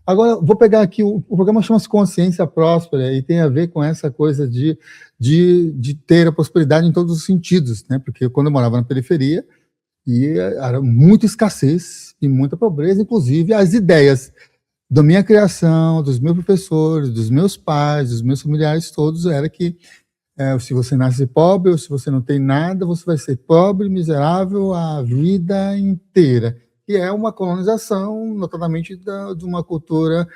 Agora, vou pegar aqui, o programa chama-se Consciência Próspera e tem a ver com essa coisa de ter a prosperidade em todos os sentidos, né? Porque quando eu morava na periferia, era muita escassez e muita pobreza, inclusive as ideias da minha criação, dos meus professores, dos meus pais, dos meus familiares todos, era que se você nasce pobre ou se você não tem nada, você vai ser pobre, miserável a vida inteira. E é uma colonização, notadamente de uma cultura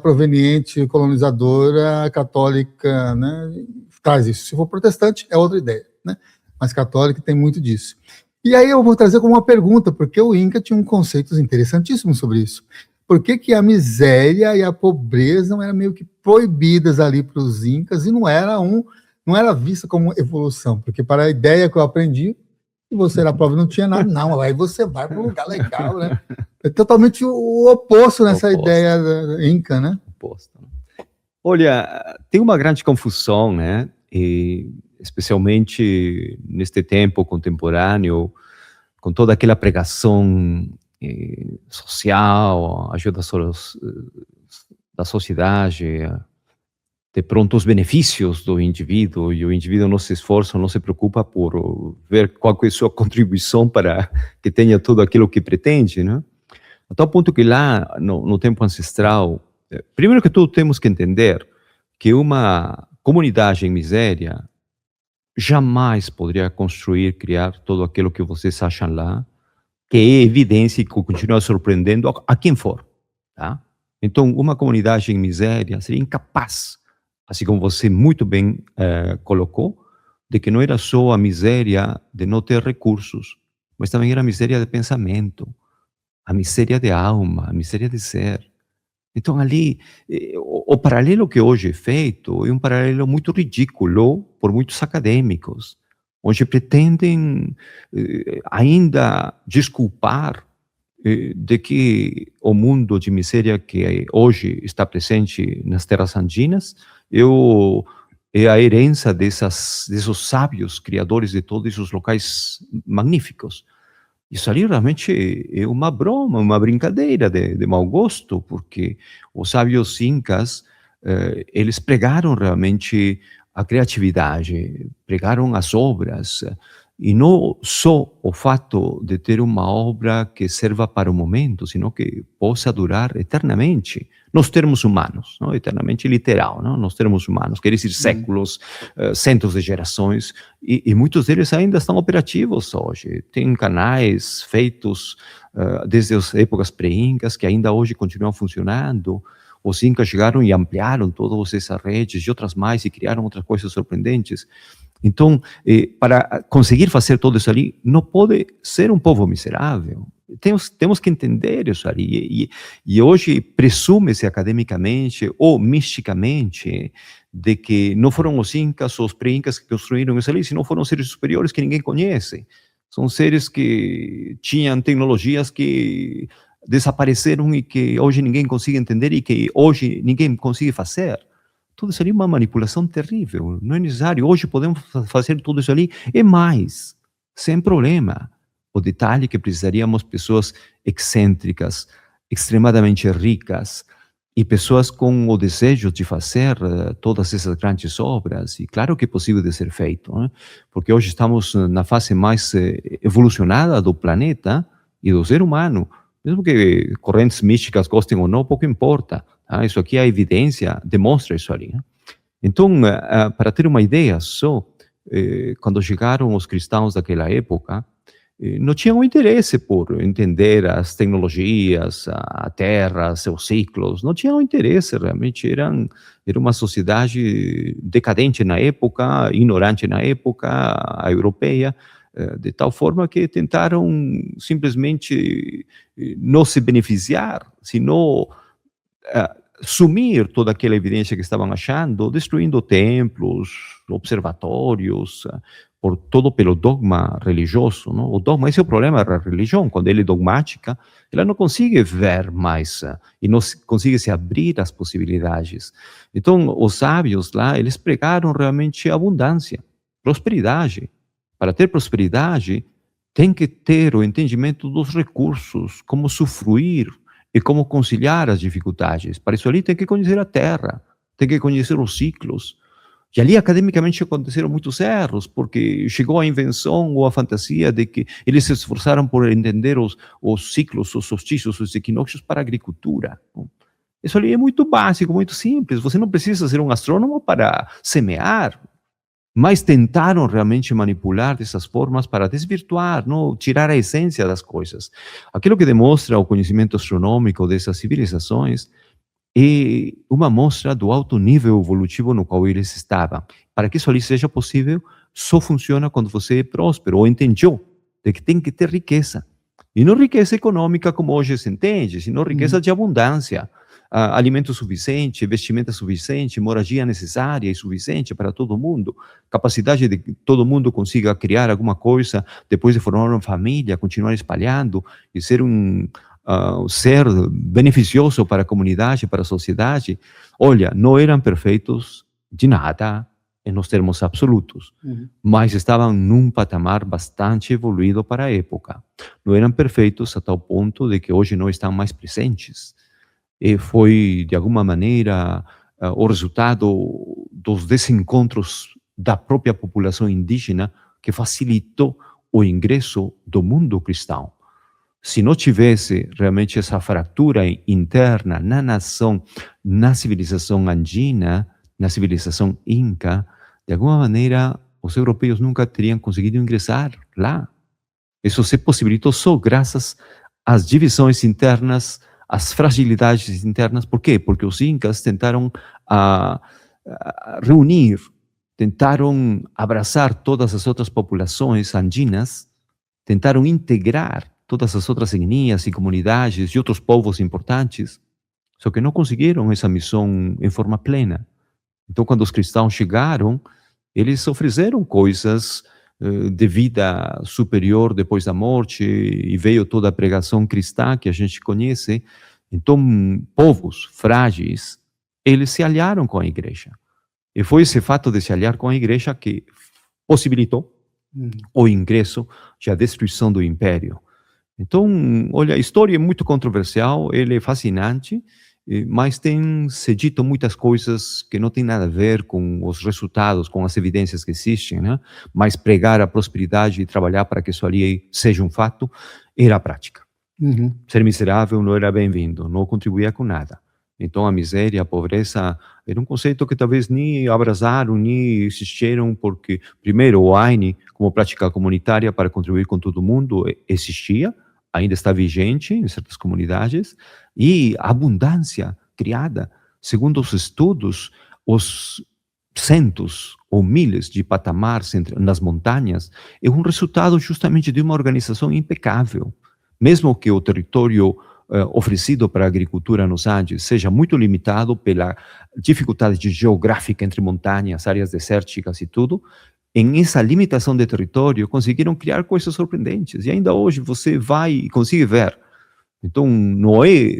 proveniente, colonizadora, católica, né? Traz isso. Se for protestante, é outra ideia, né? Mas católica tem muito disso. E aí eu vou trazer como uma pergunta, porque o Inca tinha conceitos interessantíssimos sobre isso. Por que a miséria e a pobreza não eram meio que proibidas ali para os Incas e não era vista como evolução? Porque para a ideia que eu aprendi, se você era pobre não tinha nada, não, aí você vai para um lugar legal, né? É totalmente o oposto nessa ideia Inca, né? Oposto. Olha, tem uma grande confusão, né? E especialmente neste tempo contemporâneo, com toda aquela pregação social, ajuda da sociedade, de pronto os benefícios do indivíduo, e o indivíduo não se esforça, não se preocupa por ver qual é a sua contribuição para que tenha tudo aquilo que pretende, né? A tal ponto que lá, no tempo ancestral, primeiro que tudo temos que entender que uma comunidade em miséria jamais poderia construir, criar tudo aquilo que vocês acham lá, que é evidência e que continua surpreendendo a quem for, tá? Então, uma comunidade em miséria seria incapaz, assim como você muito bem colocou, de que não era só a miséria de não ter recursos, mas também era a miséria de pensamento, a miséria de alma, a miséria de ser. Então, ali, o paralelo que hoje é feito é um paralelo muito ridículo por muitos acadêmicos, onde pretendem ainda desculpar de que o mundo de miséria que hoje está presente nas terras andinas é a herança desses sábios criadores de todos esses locais magníficos. Isso ali realmente é uma broma, uma brincadeira de mau gosto, porque os sábios incas, eles pregaram realmente a criatividade, pregaram as obras, e não só o fato de ter uma obra que serva para o momento, sino que possa durar eternamente, nos termos humanos, não? Eternamente literal, não? Nos termos humanos, quer dizer séculos, centos de gerações, e muitos deles ainda estão operativos hoje. Tem canais feitos desde as épocas pré-incas que ainda hoje continuam funcionando. Os incas chegaram e ampliaram todas essas redes e outras mais e criaram outras coisas surpreendentes. Então, para conseguir fazer tudo isso ali, não pode ser um povo miserável. Temos que entender isso ali. E hoje presume-se academicamente ou misticamente de que não foram os incas ou os pré-incas que construíram isso ali, senão foram seres superiores que ninguém conhece. São seres que tinham tecnologias que desapareceram e que hoje ninguém consegue entender e que hoje ninguém consegue fazer. Tudo isso ali é uma manipulação terrível, não é necessário. Hoje podemos fazer tudo isso ali e mais, sem problema. O detalhe é que precisaríamos pessoas excêntricas, extremadamente ricas, e pessoas com o desejo de fazer todas essas grandes obras. E claro que é possível de ser feito, né? Porque hoje estamos na fase mais evolucionada do planeta e do ser humano. Mesmo que correntes místicas gostem ou não, pouco importa. Isso aqui, a evidência demonstra isso ali. Né? Então, para ter uma ideia só, quando chegaram os cristãos daquela época, não tinham interesse por entender as tecnologias, a Terra, seus ciclos, não tinham interesse, realmente era uma sociedade decadente na época, ignorante na época, a europeia, de tal forma que tentaram simplesmente não se beneficiar, senão sumir toda aquela evidência que estavam achando, destruindo templos, observatórios, pelo dogma religioso. Não? O dogma, esse é o problema da religião, quando ela é dogmática, ela não consegue ver mais e não consegue se abrir às possibilidades. Então, os sábios lá, eles pregaram realmente abundância, prosperidade. Para ter prosperidade, tem que ter o entendimento dos recursos, como usufruir e como conciliar as dificuldades. Para isso ali tem que conhecer a terra, tem que conhecer os ciclos. E ali, academicamente, aconteceram muitos erros, porque chegou a invenção ou a fantasia de que eles se esforçaram por entender os ciclos, os solstícios, os equinócios para a agricultura. Isso ali é muito básico, muito simples. Você não precisa ser um astrônomo para semear, mas tentaram realmente manipular dessas formas para desvirtuar, não? Tirar a essência das coisas. Aquilo que demonstra o conhecimento astronômico dessas civilizações é uma mostra do alto nível evolutivo no qual eles estavam. Para que isso ali seja possível, só funciona quando você é próspero, ou entendeu de que tem que ter riqueza. E não riqueza econômica como hoje se entende, senão riqueza de abundância. Alimento suficiente, vestimenta suficiente, moradia necessária e suficiente para todo mundo, capacidade de que todo mundo consiga criar alguma coisa, depois de formar uma família, continuar espalhando e ser um ser beneficioso para a comunidade, para a sociedade. Olha, não eram perfeitos de nada, nos termos absolutos, mas estavam num patamar bastante evoluído para a época. Não eram perfeitos a tal ponto de que hoje não estão mais presentes. E foi, de alguma maneira, o resultado dos desencontros da própria população indígena que facilitou o ingresso do mundo cristão. Se não tivesse realmente essa fratura interna na nação, na civilização andina, na civilização inca, de alguma maneira, os europeus nunca teriam conseguido ingressar lá. Isso se possibilitou só graças às divisões internas, às fragilidades internas. Por quê? Porque os incas tentaram reunir, tentaram abraçar todas as outras populações andinas, tentaram integrar todas as outras etnias e comunidades e outros povos importantes, só que não conseguiram essa missão em forma plena. Então, quando os cristãos chegaram, eles ofereceram coisas de vida superior depois da morte, e veio toda a pregação cristã que a gente conhece. Então, povos frágeis, eles se aliaram com a igreja. E foi esse fato de se aliar com a igreja que possibilitou o ingresso e a destruição do império. Então, olha, a história é muito controversial, ele é fascinante, mas tem se dito muitas coisas que não têm nada a ver com os resultados, com as evidências que existem, né? Mas pregar a prosperidade e trabalhar para que isso ali seja um fato era a prática. Ser miserável não era bem-vindo, não contribuía com nada. Então a miséria, a pobreza, era um conceito que talvez nem abraçaram, nem existiram, porque, primeiro, o AINE, como prática comunitária para contribuir com todo mundo, existia, ainda está vigente em certas comunidades, e a abundância criada, segundo os estudos, os centos ou milhares de patamares nas montanhas, é um resultado justamente de uma organização impecável. Mesmo que o território oferecido para a agricultura nos Andes seja muito limitado pela dificuldade geográfica entre montanhas, áreas desérticas e tudo, em essa limitação de território, conseguiram criar coisas surpreendentes. E ainda hoje você vai e consegue ver. Então, não é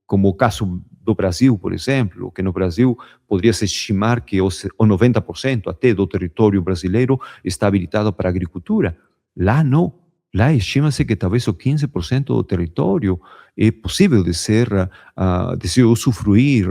como o caso do Brasil, por exemplo, que no Brasil poderia se estimar que o 90% até do território brasileiro está habilitado para a agricultura. Lá não. Lá estima-se que talvez o 15% do território é possível de se usufruir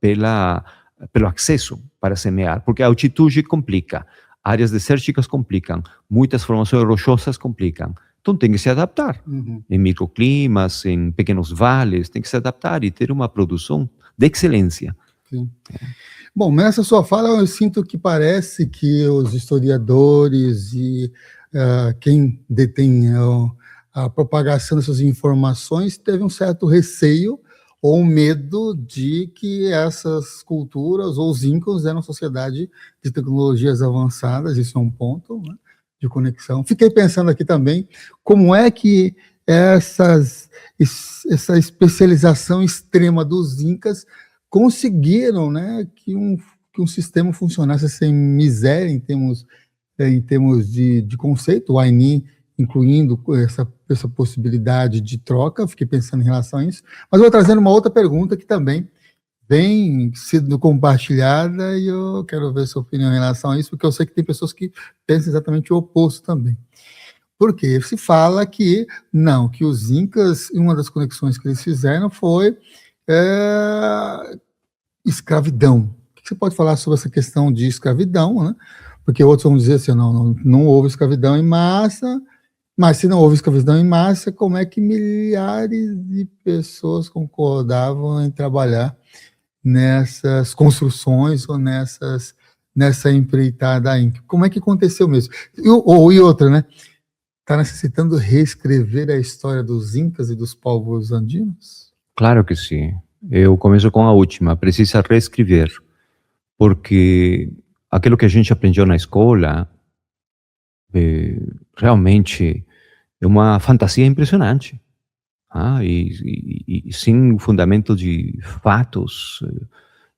pelo acesso para semear, porque a altitude complica, áreas desérticas complicam, muitas formações rochosas complicam. Então tem que se adaptar. Em microclimas, em pequenos vales, tem que se adaptar e ter uma produção de excelência. Sim. Bom, nessa sua fala eu sinto que parece que os historiadores e quem detém a propagação dessas informações teve um certo receio ou um medo de que essas culturas ou os incas eram sociedade de tecnologias avançadas, isso é um ponto, né, de conexão. Fiquei pensando aqui também como é que essa especialização extrema dos incas conseguiram, né, que um sistema funcionasse sem miséria em termos de conceito, o AINI incluindo essa possibilidade de troca. Fiquei pensando em relação a isso, mas vou trazendo uma outra pergunta que também vem sendo compartilhada e eu quero ver sua opinião em relação a isso, porque eu sei que tem pessoas que pensam exatamente o oposto também. Porque se fala que, não, que os incas, uma das conexões que eles fizeram foi escravidão. O que você pode falar sobre essa questão de escravidão, né? Porque outros vão dizer assim, não houve escravidão em massa, mas se não houve escravidão em massa, como é que milhares de pessoas concordavam em trabalhar nessas construções ou nessa empreitada Inca? Como é que aconteceu mesmo? E outra, né? Está necessitando reescrever a história dos Incas e dos povos andinos? Claro que sim. Eu começo com a última. Precisa reescrever, porque aquilo que a gente aprendeu na escola realmente é uma fantasia impressionante. E sem fundamento de fatos.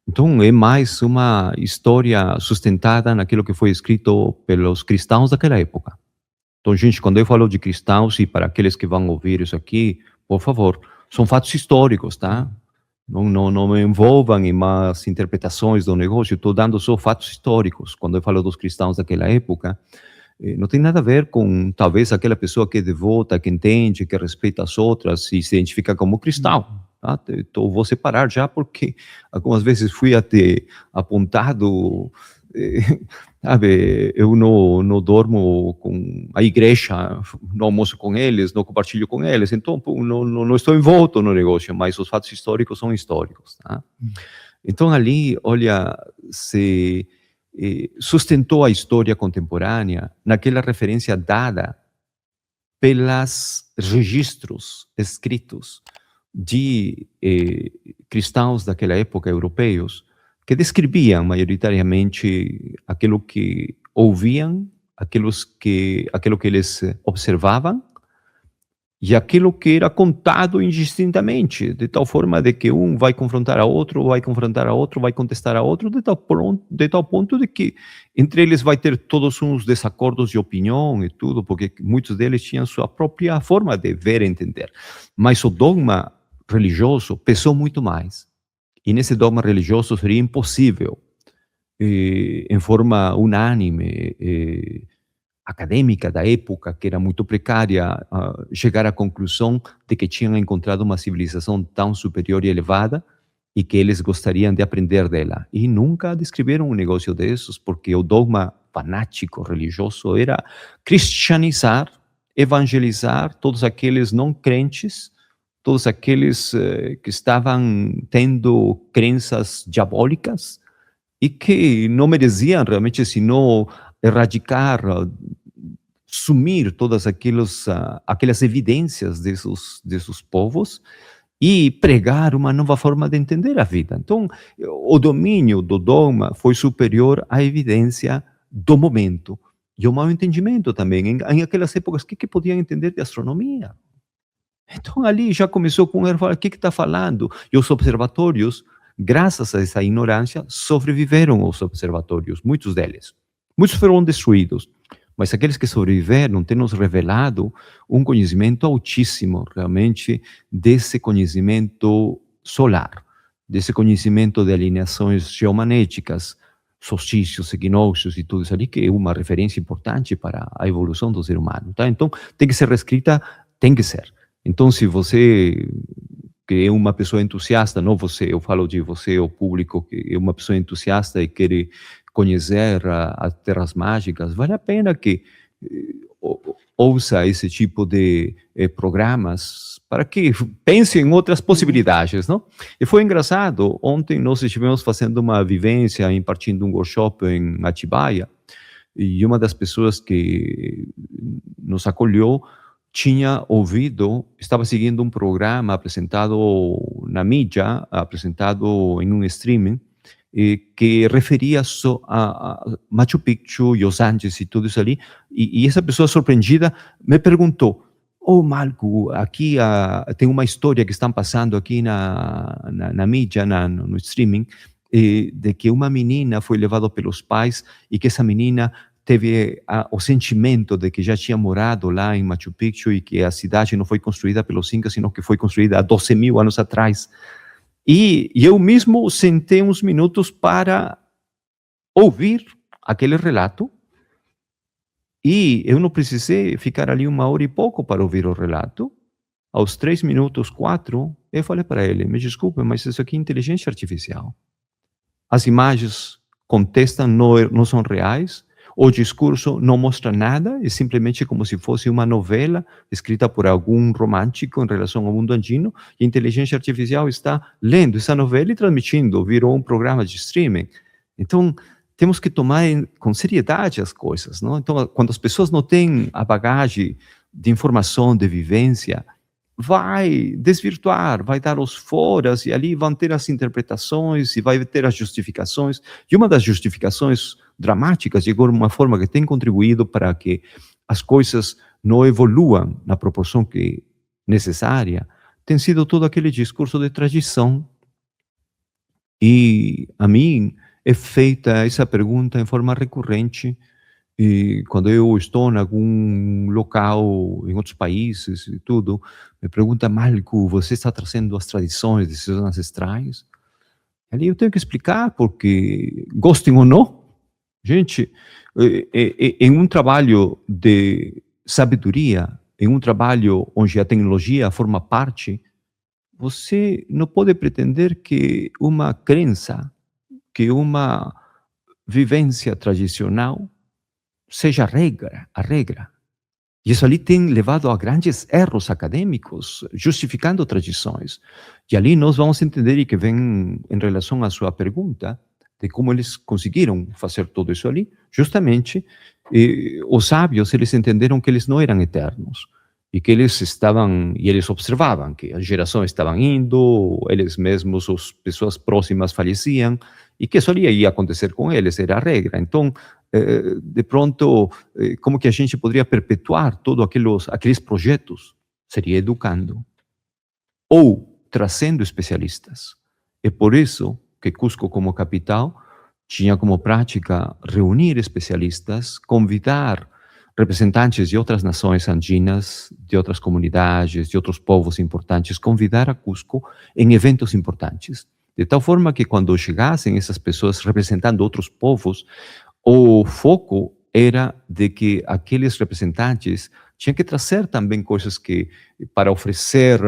Então, é mais uma história sustentada naquilo que foi escrito pelos cristãos daquela época. Então, gente, quando eu falo de cristãos, e para aqueles que vão ouvir isso aqui, por favor, são fatos históricos, tá? Não me envolvam em más interpretações do negócio, estou dando só fatos históricos. Quando eu falo dos cristãos daquela época, não tem nada a ver com, talvez, aquela pessoa que é devota, que entende, que respeita as outras e se identifica como cristão. Tá? Então, vou separar já, porque algumas vezes fui até apontado, sabe, eu não dormo com a igreja, não almoço com eles, não compartilho com eles, então não estou envolto no negócio, mas os fatos históricos são históricos. Tá? Então, ali, olha, se sustentou a história contemporânea naquela referência dada pelos registros escritos de cristãos daquela época, europeus, que descreviam maioritariamente aquilo que ouviam, aquilo que eles observavam, e aquilo que era contado indistintamente, de tal forma de que um vai confrontar a outro, vai confrontar a outro, vai contestar a outro, de tal ponto de que entre eles vai ter todos uns desacordos de opinião e tudo, porque muitos deles tinham sua própria forma de ver e entender. Mas o dogma religioso pesou muito mais. E nesse dogma religioso seria impossível, em forma unânime, acadêmica da época, que era muito precária, chegar à conclusão de que tinham encontrado uma civilização tão superior e elevada e que eles gostariam de aprender dela. E nunca descreveram um negócio desses, porque o dogma fanático religioso era cristianizar, evangelizar todos aqueles não crentes, todos aqueles que estavam tendo crenças diabólicas e que não mereciam realmente senão erradicar, sumir todas aquelas evidências desses povos e pregar uma nova forma de entender a vida. Então, o domínio do dogma foi superior à evidência do momento e ao mau entendimento também. Em aquelas épocas, o que podiam entender de astronomia? Então, ali já começou com ele falar, o que está falando? E os observatórios, graças a essa ignorância, sobreviveram os observatórios, muitos deles. Muitos foram destruídos, mas aqueles que sobreviveram têm nos revelado um conhecimento altíssimo, realmente, desse conhecimento solar, desse conhecimento de alineações geomagnéticas, solstícios, equinócios e tudo isso ali, que é uma referência importante para a evolução do ser humano. Tá? Então, tem que ser reescrita, tem que ser. Então, se você que é uma pessoa entusiasta, não você, eu falo de você, o público, que é uma pessoa entusiasta e quer conhecer as terras mágicas, vale a pena que ouça esse tipo de programas para que pense em outras possibilidades, não? E foi engraçado, ontem nós estivemos fazendo uma vivência, impartindo um workshop em Atibaia, e uma das pessoas que nos acolheu tinha ouvido, estava seguindo um programa apresentado na mídia, apresentado em um streaming, que referia só a Machu Picchu e os Andes e tudo isso ali, e essa pessoa surpreendida me perguntou, Marco, aqui tem uma história que estão passando aqui na mídia, no streaming, de que uma menina foi levada pelos pais e que essa menina teve o sentimento de que já tinha morado lá em Machu Picchu e que a cidade não foi construída pelos Incas, sino que foi construída há 12.000 anos atrás. E eu mesmo sentei uns minutos para ouvir aquele relato E eu não precisei ficar ali 1 hora e pouco para ouvir o relato. Aos 3 minutos, 4, eu falei para ele: me desculpe, mas isso aqui é inteligência artificial. As imagens contestam, não são reais, o discurso não mostra nada, é simplesmente como se fosse uma novela escrita por algum romântico em relação ao mundo andino, e a inteligência artificial está lendo essa novela e transmitindo, virou um programa de streaming. Então, temos que tomar com seriedade as coisas, não? Então, quando as pessoas não têm a bagagem de informação, de vivência, vai desvirtuar, vai dar os foras, e ali vão ter as interpretações, e vai ter as justificações. E uma das justificações dramáticas, de alguma forma, que tem contribuído para que as coisas não evoluam na proporção que necessária, tem sido todo aquele discurso de tradição. E a mim é feita essa pergunta em forma recorrente, e quando eu estou em algum local, em outros países e tudo, me pergunta: Marco, você está trazendo as tradições de seus ancestrais? Ali eu tenho que explicar, porque, gostem ou não, gente, em um trabalho de sabedoria, em um trabalho onde a tecnologia forma parte, você não pode pretender que uma crença, que uma vivência tradicional seja a regra. E isso ali tem levado a grandes erros acadêmicos, justificando tradições. E ali nós vamos entender, e que vem em relação à sua pergunta, de como eles conseguiram fazer tudo isso ali, justamente, os sábios, eles entenderam que eles não eram eternos, e que eles estavam, e eles observavam que as gerações estavam indo, eles mesmos, as pessoas próximas faleciam, e que isso ali ia acontecer com eles, era a regra. Então, de pronto, como que a gente poderia perpetuar todos aqueles projetos? Seria educando ou trazendo especialistas. É por isso que Cusco, como capital, tinha como prática reunir especialistas, convidar representantes de outras nações andinas, de outras comunidades, de outros povos importantes, convidar a Cusco em eventos importantes. De tal forma que, quando chegassem essas pessoas representando outros povos, o foco era de que aqueles representantes tinham que trazer também coisas que, para oferecer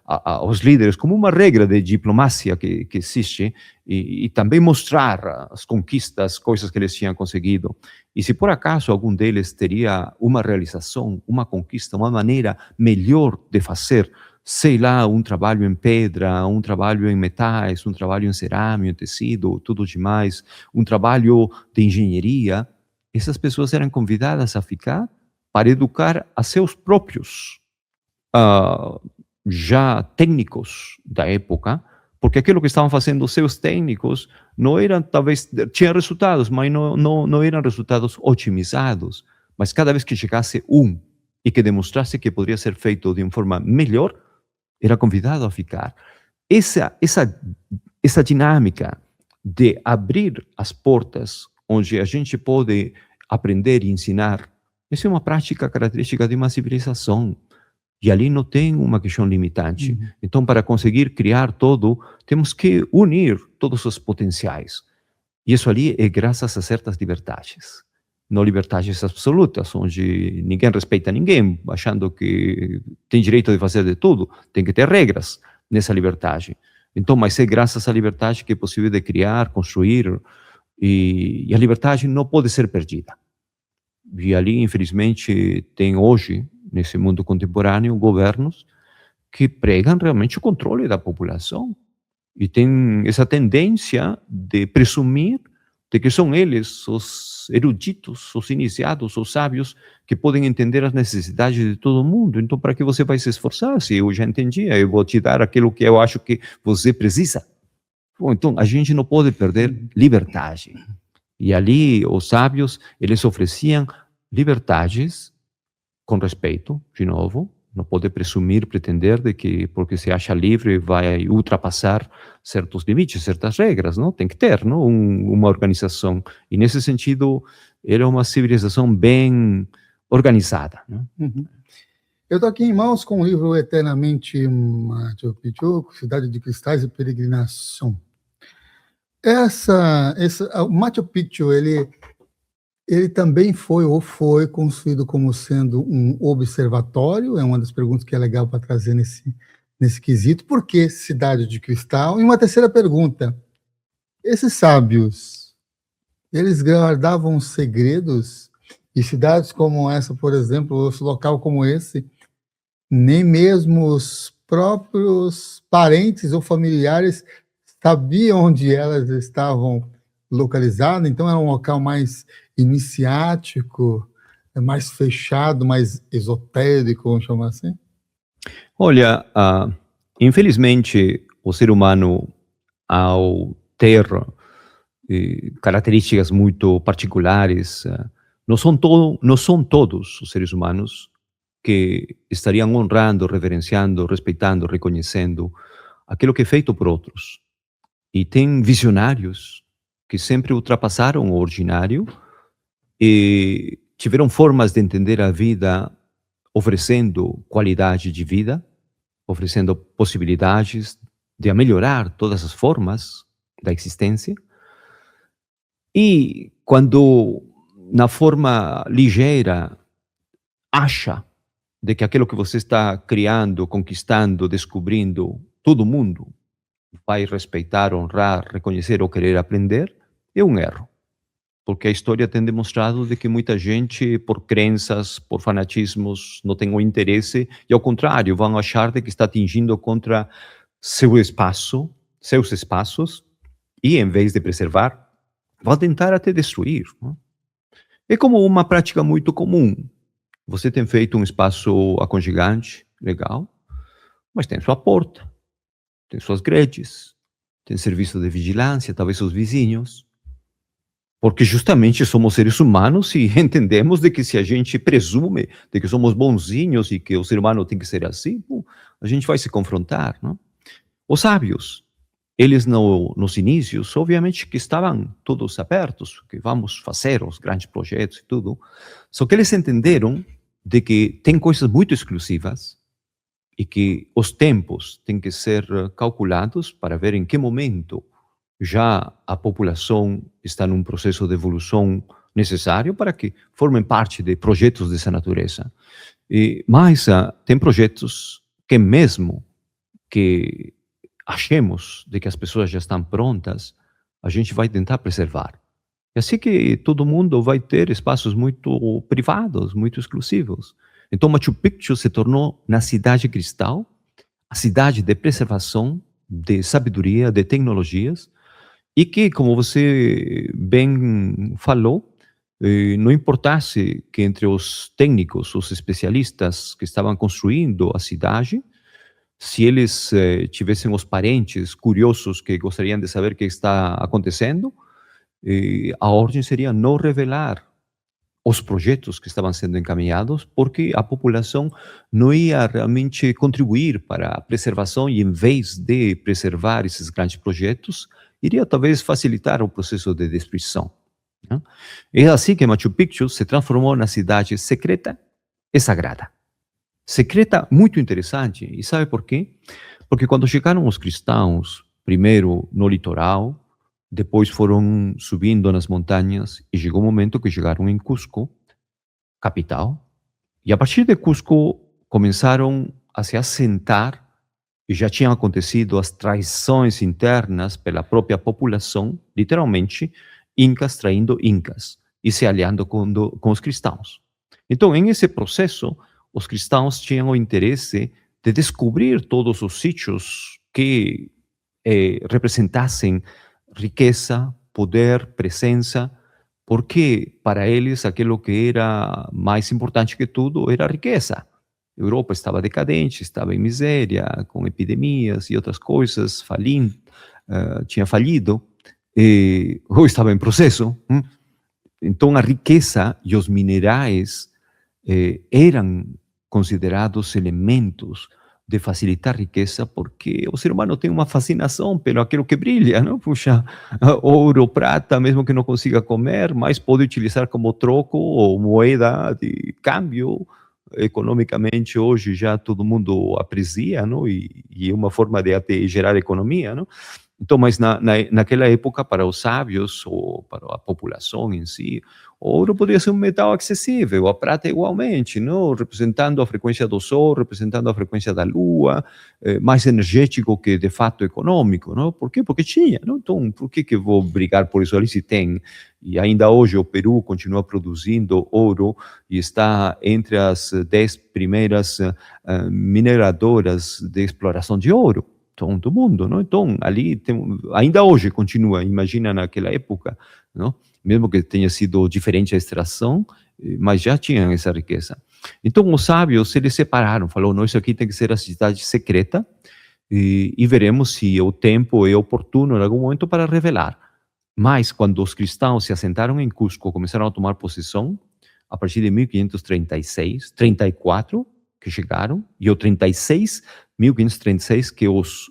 aos líderes, como uma regra de diplomacia que existe, e também mostrar as conquistas, coisas que eles tinham conseguido. E se por acaso algum deles teria uma realização, uma conquista, uma maneira melhor de fazer, sei lá, um trabalho em pedra, um trabalho em metais, um trabalho em cerâmica, em tecido, tudo demais, um trabalho de engenharia, essas pessoas eram convidadas a ficar para educar a seus próprios já técnicos da época, porque aquilo que estavam fazendo os seus técnicos não eram, talvez, tinham resultados, mas não eram resultados otimizados. Mas cada vez que chegasse um e que demonstrasse que poderia ser feito de uma forma melhor, era convidado a ficar. Essa dinâmica de abrir as portas onde a gente pode aprender e ensinar, essa é uma prática característica de uma civilização. E ali não tem uma questão limitante. Então, para conseguir criar todo, temos que unir todos os potenciais. E isso ali é graças a certas liberdades. Não liberdades absolutas, onde ninguém respeita ninguém, achando que tem direito de fazer de tudo. Tem que ter regras nessa liberdade. Então, mas é graças à liberdade que é possível de criar, construir, e a liberdade não pode ser perdida. E ali, infelizmente, tem hoje, nesse mundo contemporâneo, governos que pregam realmente o controle da população, e tem essa tendência de presumir de que são eles os eruditos, os iniciados, os sábios, que podem entender as necessidades de todo mundo. Então, para que você vai se esforçar? Se eu já entendi, eu vou te dar aquilo que eu acho que você precisa. Bom, então, a gente não pode perder liberdade. E ali, os sábios, eles ofereciam liberdades com respeito, de novo. Não pode presumir, pretender de que porque se acha livre vai ultrapassar certos limites, certas regras, não? Tem que ter, não? Uma organização. E nesse sentido, era uma civilização bem organizada, não? Eu estou aqui em mãos com o livro Eternamente Machu Picchu, Cidade de Cristais e Peregrinação. O Machu Picchu, ele Ele também foi ou foi construído como sendo um observatório? É uma das perguntas que é legal para trazer nesse quesito. Por que cidade de cristal? E uma terceira pergunta: esses sábios, eles guardavam segredos? E cidades como essa, por exemplo, esse local como esse, nem mesmo os próprios parentes ou familiares sabiam onde elas estavam localizadas, então era um local mais iniciático, mais fechado, mais esotérico, vamos chamar assim? Olha, infelizmente, o ser humano, ao ter características muito particulares, não são todos os seres humanos que estariam honrando, reverenciando, respeitando, reconhecendo aquilo que é feito por outros. E tem visionários que sempre ultrapassaram o ordinário e tiveram formas de entender a vida oferecendo qualidade de vida, oferecendo possibilidades de melhorar todas as formas da existência. E quando, na forma ligeira, acha de que aquilo que você está criando, conquistando, descobrindo, todo mundo vai respeitar, honrar, reconhecer ou querer aprender, é um erro. Porque a história tem demonstrado de que muita gente, por crenças, por fanatismos, não tem o interesse e, ao contrário, vão achar de que está atingindo contra seu espaço, seus espaços, e, em vez de preservar, vão tentar até destruir. Não é? É como uma prática muito comum. Você tem feito um espaço aconchegante, legal, mas tem sua porta, tem suas grades, tem serviço de vigilância, talvez seus vizinhos. Porque justamente somos seres humanos e entendemos de que se a gente presume de que somos bonzinhos e que o ser humano tem que ser assim, bom, a gente vai se confrontar, não? Os sábios, eles nos inícios, obviamente que estavam todos abertos, que vamos fazer os grandes projetos e tudo, só que eles entenderam de que tem coisas muito exclusivas e que os tempos têm que ser calculados para ver em que momento já a população está num processo de evolução necessário para que formem parte de projetos dessa natureza. Mas tem projetos que mesmo que achemos de que as pessoas já estão prontas, a gente vai tentar preservar. E assim que todo mundo vai ter espaços muito privados, muito exclusivos. Então Machu Picchu se tornou, na cidade cristal, a cidade de preservação, de sabedoria, de tecnologias, e que, como você bem falou, não importasse que entre os técnicos, os especialistas que estavam construindo a cidade, se eles tivessem os parentes curiosos que gostariam de saber o que está acontecendo, a ordem seria não revelar os projetos que estavam sendo encaminhados, porque a população não ia realmente contribuir para a preservação e, em vez de preservar esses grandes projetos, iria talvez facilitar o processo de destruição. Né? É assim que Machu Picchu se transformou na cidade secreta e sagrada. Secreta, muito interessante, e sabe por quê? Porque quando chegaram os cristãos, primeiro no litoral, depois foram subindo nas montanhas e chegou o momento que chegaram em Cusco, capital, e a partir de Cusco começaram a se assentar e já tinham acontecido as traições internas pela própria população, literalmente, incas traindo incas e se aliando com os cristãos. Então, em esse processo, os cristãos tinham o interesse de descobrir todos os sítios que representassem riqueza, poder, presença, porque para eles aquilo que era mais importante que tudo era a riqueza. A Europa estava decadente, estava em miséria, com epidemias e outras coisas, tinha falido, ou estava em processo. Então a riqueza e os minerais eram considerados elementos de facilitar riqueza, porque o ser humano tem uma fascinação pelo aquilo que brilha, não? Puxa, ouro, prata, mesmo que não consiga comer, mas pode utilizar como troco ou moeda de câmbio. Economicamente, hoje já todo mundo aprecia, não? E é uma forma de até gerar economia, não? Então, mas naquela época, para os sábios, ou para a população em si, o ouro poderia ser um metal acessível, a prata igualmente, não? Representando a frequência do Sol, representando a frequência da Lua, mais energético que de fato econômico, não? Por quê? Porque tinha, não? Então, por que eu vou brigar por isso ali se tem? E ainda hoje o Peru continua produzindo ouro e está entre as 10 primeiras mineradoras de exploração de ouro do mundo, não? Então, ali ainda hoje continua, imagina naquela época, não? Mesmo que tenha sido diferente a extração, mas já tinha essa riqueza. Então, os sábios, eles separaram, falou, não, isso aqui tem que ser a cidade secreta, e veremos se o tempo é oportuno em algum momento para revelar. Mas, quando os cristãos se assentaram em Cusco, começaram a tomar possessão, a partir de 1536, 34, que chegaram, e o 36, 1536, que os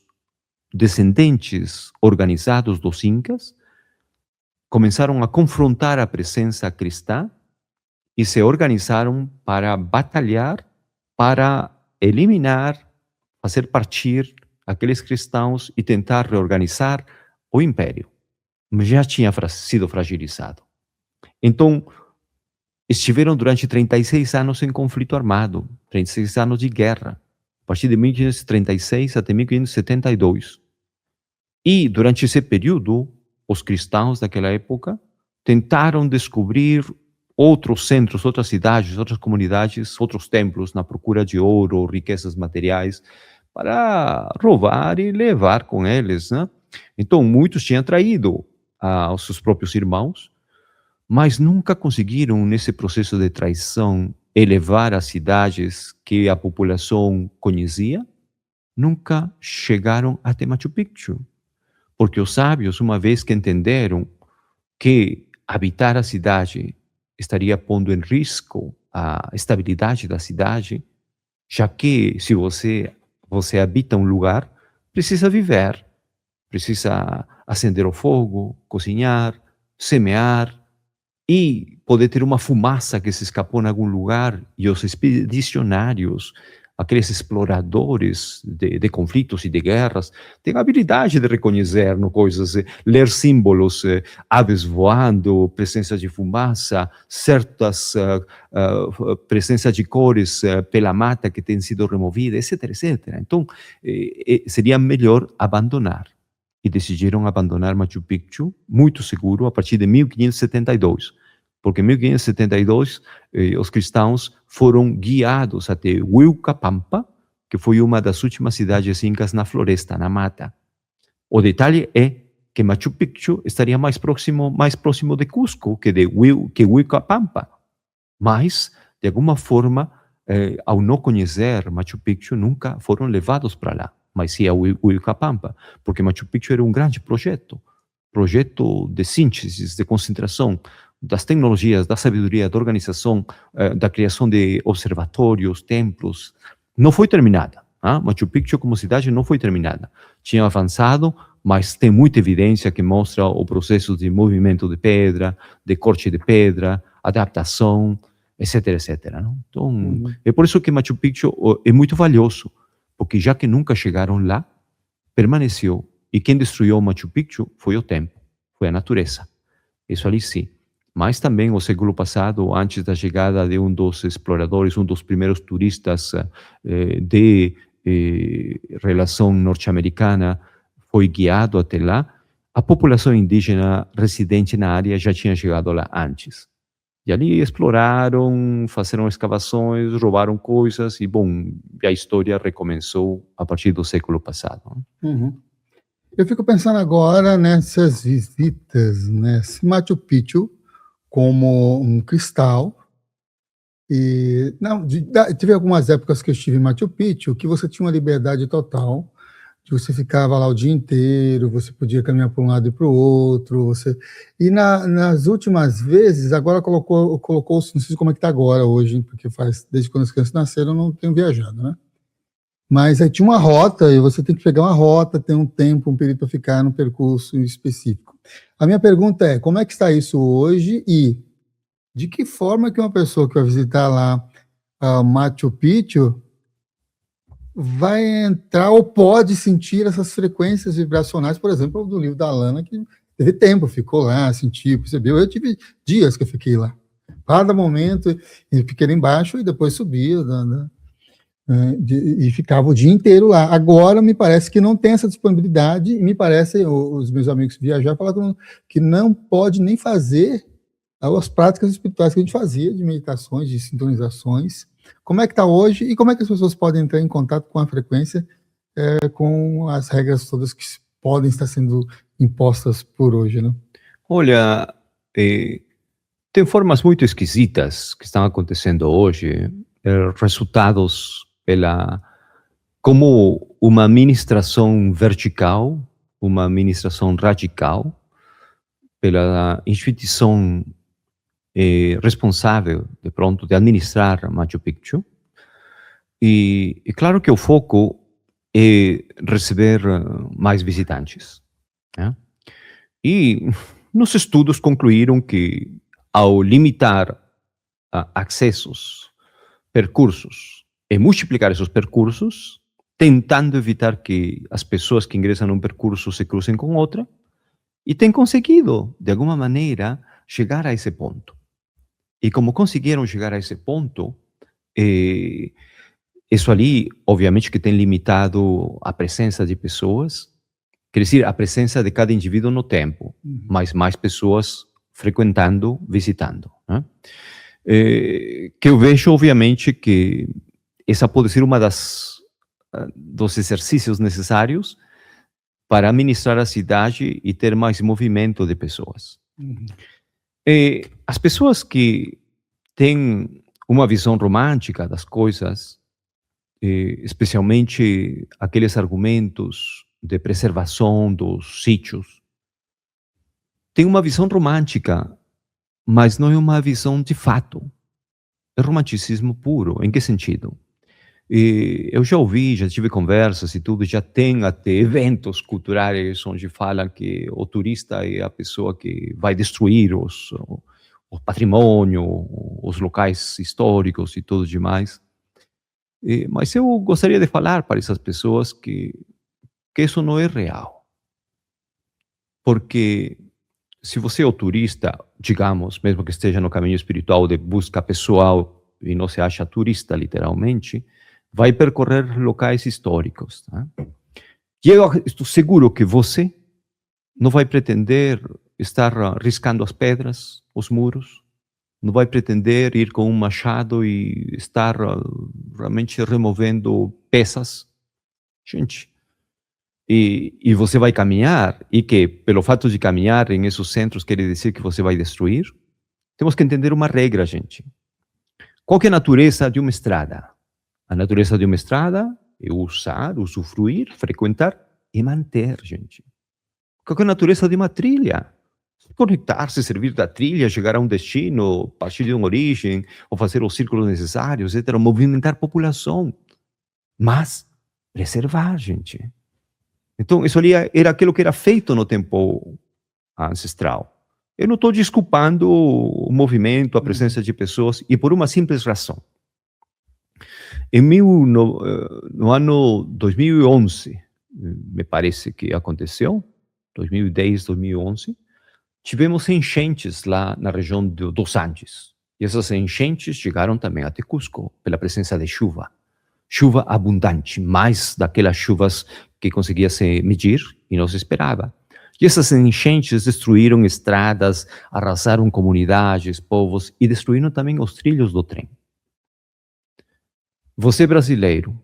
descendentes organizados dos incas começaram a confrontar a presença cristã e se organizaram para batalhar, para eliminar, fazer partir aqueles cristãos e tentar reorganizar o império. Mas já tinha sido fragilizado. Então, estiveram durante 36 anos em conflito armado, 36 anos de guerra, a partir de 1536 até 1572. E, durante esse período, os cristãos daquela época tentaram descobrir outros centros, outras cidades, outras comunidades, outros templos na procura de ouro, riquezas materiais, para roubar e levar com eles, né? Então, muitos tinham traído aos seus próprios irmãos, mas nunca conseguiram, nesse processo de traição, elevar as cidades que a população conhecia, nunca chegaram até Machu Picchu. Porque os sábios, uma vez que entenderam que habitar a cidade estaria pondo em risco a estabilidade da cidade, já que se você habita um lugar, precisa viver, precisa acender o fogo, cozinhar, semear, e poder ter uma fumaça que se escapou em algum lugar, e os expedicionários, aqueles exploradores de conflitos e de guerras, têm a habilidade de reconhecer coisas, ler símbolos, aves voando, presença de fumaça, certas presença de cores pela mata que tem sido removida, etc, etc. Então, seria melhor abandonar. E decidiram abandonar Machu Picchu, muito seguro, a partir de 1572. Porque em 1572, os cristãos foram guiados até Huilcapampa, que foi uma das últimas cidades incas na floresta, na mata. O detalhe é que Machu Picchu estaria mais próximo de Cusco que Huilcapampa. Mas, de alguma forma, ao não conhecer Machu Picchu, nunca foram levados para lá. Mas sim a Huilcapampa, porque Machu Picchu era um grande projeto de síntese, de concentração das tecnologias, da sabedoria, da organização, da criação de observatórios, templos. Não foi terminada. Machu Picchu como cidade não foi terminada. Tinha avançado, mas tem muita evidência que mostra o processo de movimento de pedra, de corte de pedra, adaptação, etc, etc. Não? Então, é por isso que Machu Picchu é muito valioso, porque já que nunca chegaram lá, permaneceu. E quem destruiu Machu Picchu foi o tempo, foi a natureza. Isso ali sim. Mas também o século passado, antes da chegada de um dos exploradores, um dos primeiros turistas de relação norte-americana, foi guiado até lá, a população indígena residente na área já tinha chegado lá antes. E ali exploraram, fizeram escavações, roubaram coisas e, bom, a história recomeçou a partir do século passado. Eu fico pensando agora nessas visitas, né? Machu Picchu como um cristal. E tive algumas épocas que eu estive em Machu Picchu que você tinha uma liberdade total, que você ficava lá o dia inteiro, você podia caminhar para um lado e para o outro, e nas últimas vezes, agora colocou-se, não sei como é que está agora hoje, porque desde quando as crianças nasceram eu não tenho viajado, né? Mas aí tinha uma rota, e você tem que pegar uma rota, tem um tempo, um período para ficar no percurso específico. A minha pergunta é, como é que está isso hoje e de que forma que uma pessoa que vai visitar lá Machu Picchu vai entrar ou pode sentir essas frequências vibracionais, por exemplo, do livro da Lana, que teve tempo, ficou lá, sentiu, percebeu. Eu tive dias que eu fiquei lá. Cada momento, eu fiquei lá embaixo e depois subia, e ficava o dia inteiro lá. Agora, me parece que não tem essa disponibilidade, e me parece, os meus amigos que viajaram falaram que não pode nem fazer as práticas espirituais que a gente fazia, de meditações, de sintonizações. Como é que está hoje e como é que as pessoas podem entrar em contato com a frequência, com as regras todas que podem estar sendo impostas por hoje, né? Olha, tem formas muito esquisitas que estão acontecendo hoje, resultados como uma ministração vertical, uma ministração radical, pela instituição responsável, de pronto, de administrar Machu Picchu. E claro que o foco é receber mais visitantes, né? E nos estudos concluíram que, ao limitar acessos, percursos, e multiplicar esses percursos, tentando evitar que as pessoas que ingressam num percurso se cruzem com outra, e tem conseguido, de alguma maneira, chegar a esse ponto. E como conseguiram chegar a esse ponto, isso ali, obviamente, que tem limitado a presença de pessoas, quer dizer, a presença de cada indivíduo no tempo, mas mais pessoas frequentando, visitando, né? Que eu vejo, obviamente, que essa pode ser uma dos exercícios necessários para administrar a cidade e ter mais movimento de pessoas. As pessoas que têm uma visão romântica das coisas, especialmente aqueles argumentos de preservação dos sítios, têm uma visão romântica, mas não é uma visão de fato. É romanticismo puro. Em que sentido? Eu já ouvi, já tive conversas e tudo, já tem até eventos culturais onde falam que o turista é a pessoa que vai destruir o patrimônio, os locais históricos e tudo demais. Mas eu gostaria de falar para essas pessoas que isso não é real. Porque se você é o turista, digamos, mesmo que esteja no caminho espiritual de busca pessoal e não se acha turista, literalmente, vai percorrer locais históricos, tá? E eu estou seguro que você não vai pretender estar riscando as pedras, os muros, não vai pretender ir com um machado e estar realmente removendo peças. Gente, e você vai caminhar, e que pelo fato de caminhar em esses centros quer dizer que você vai destruir? Temos que entender uma regra, gente. Qual que é a natureza de uma estrada? A natureza de uma estrada é usar, usufruir, frequentar e manter, gente. Qual que é a natureza de uma trilha? Conectar-se, servir da trilha, chegar a um destino, partir de uma origem, ou fazer os círculos necessários, etc. Movimentar a população. Mas preservar, gente. Então, isso ali era aquilo que era feito no tempo ancestral. Eu não estou desculpando o movimento, a presença de pessoas, e por uma simples razão. No ano 2011, me parece que aconteceu, 2010, 2011, tivemos enchentes lá na região dos Andes. E essas enchentes chegaram também até Cusco, pela presença de chuva. Chuva abundante, mais daquelas chuvas que conseguia se medir e não se esperava. E essas enchentes destruíram estradas, arrasaram comunidades, povos e destruíram também os trilhos do trem. Você brasileiro,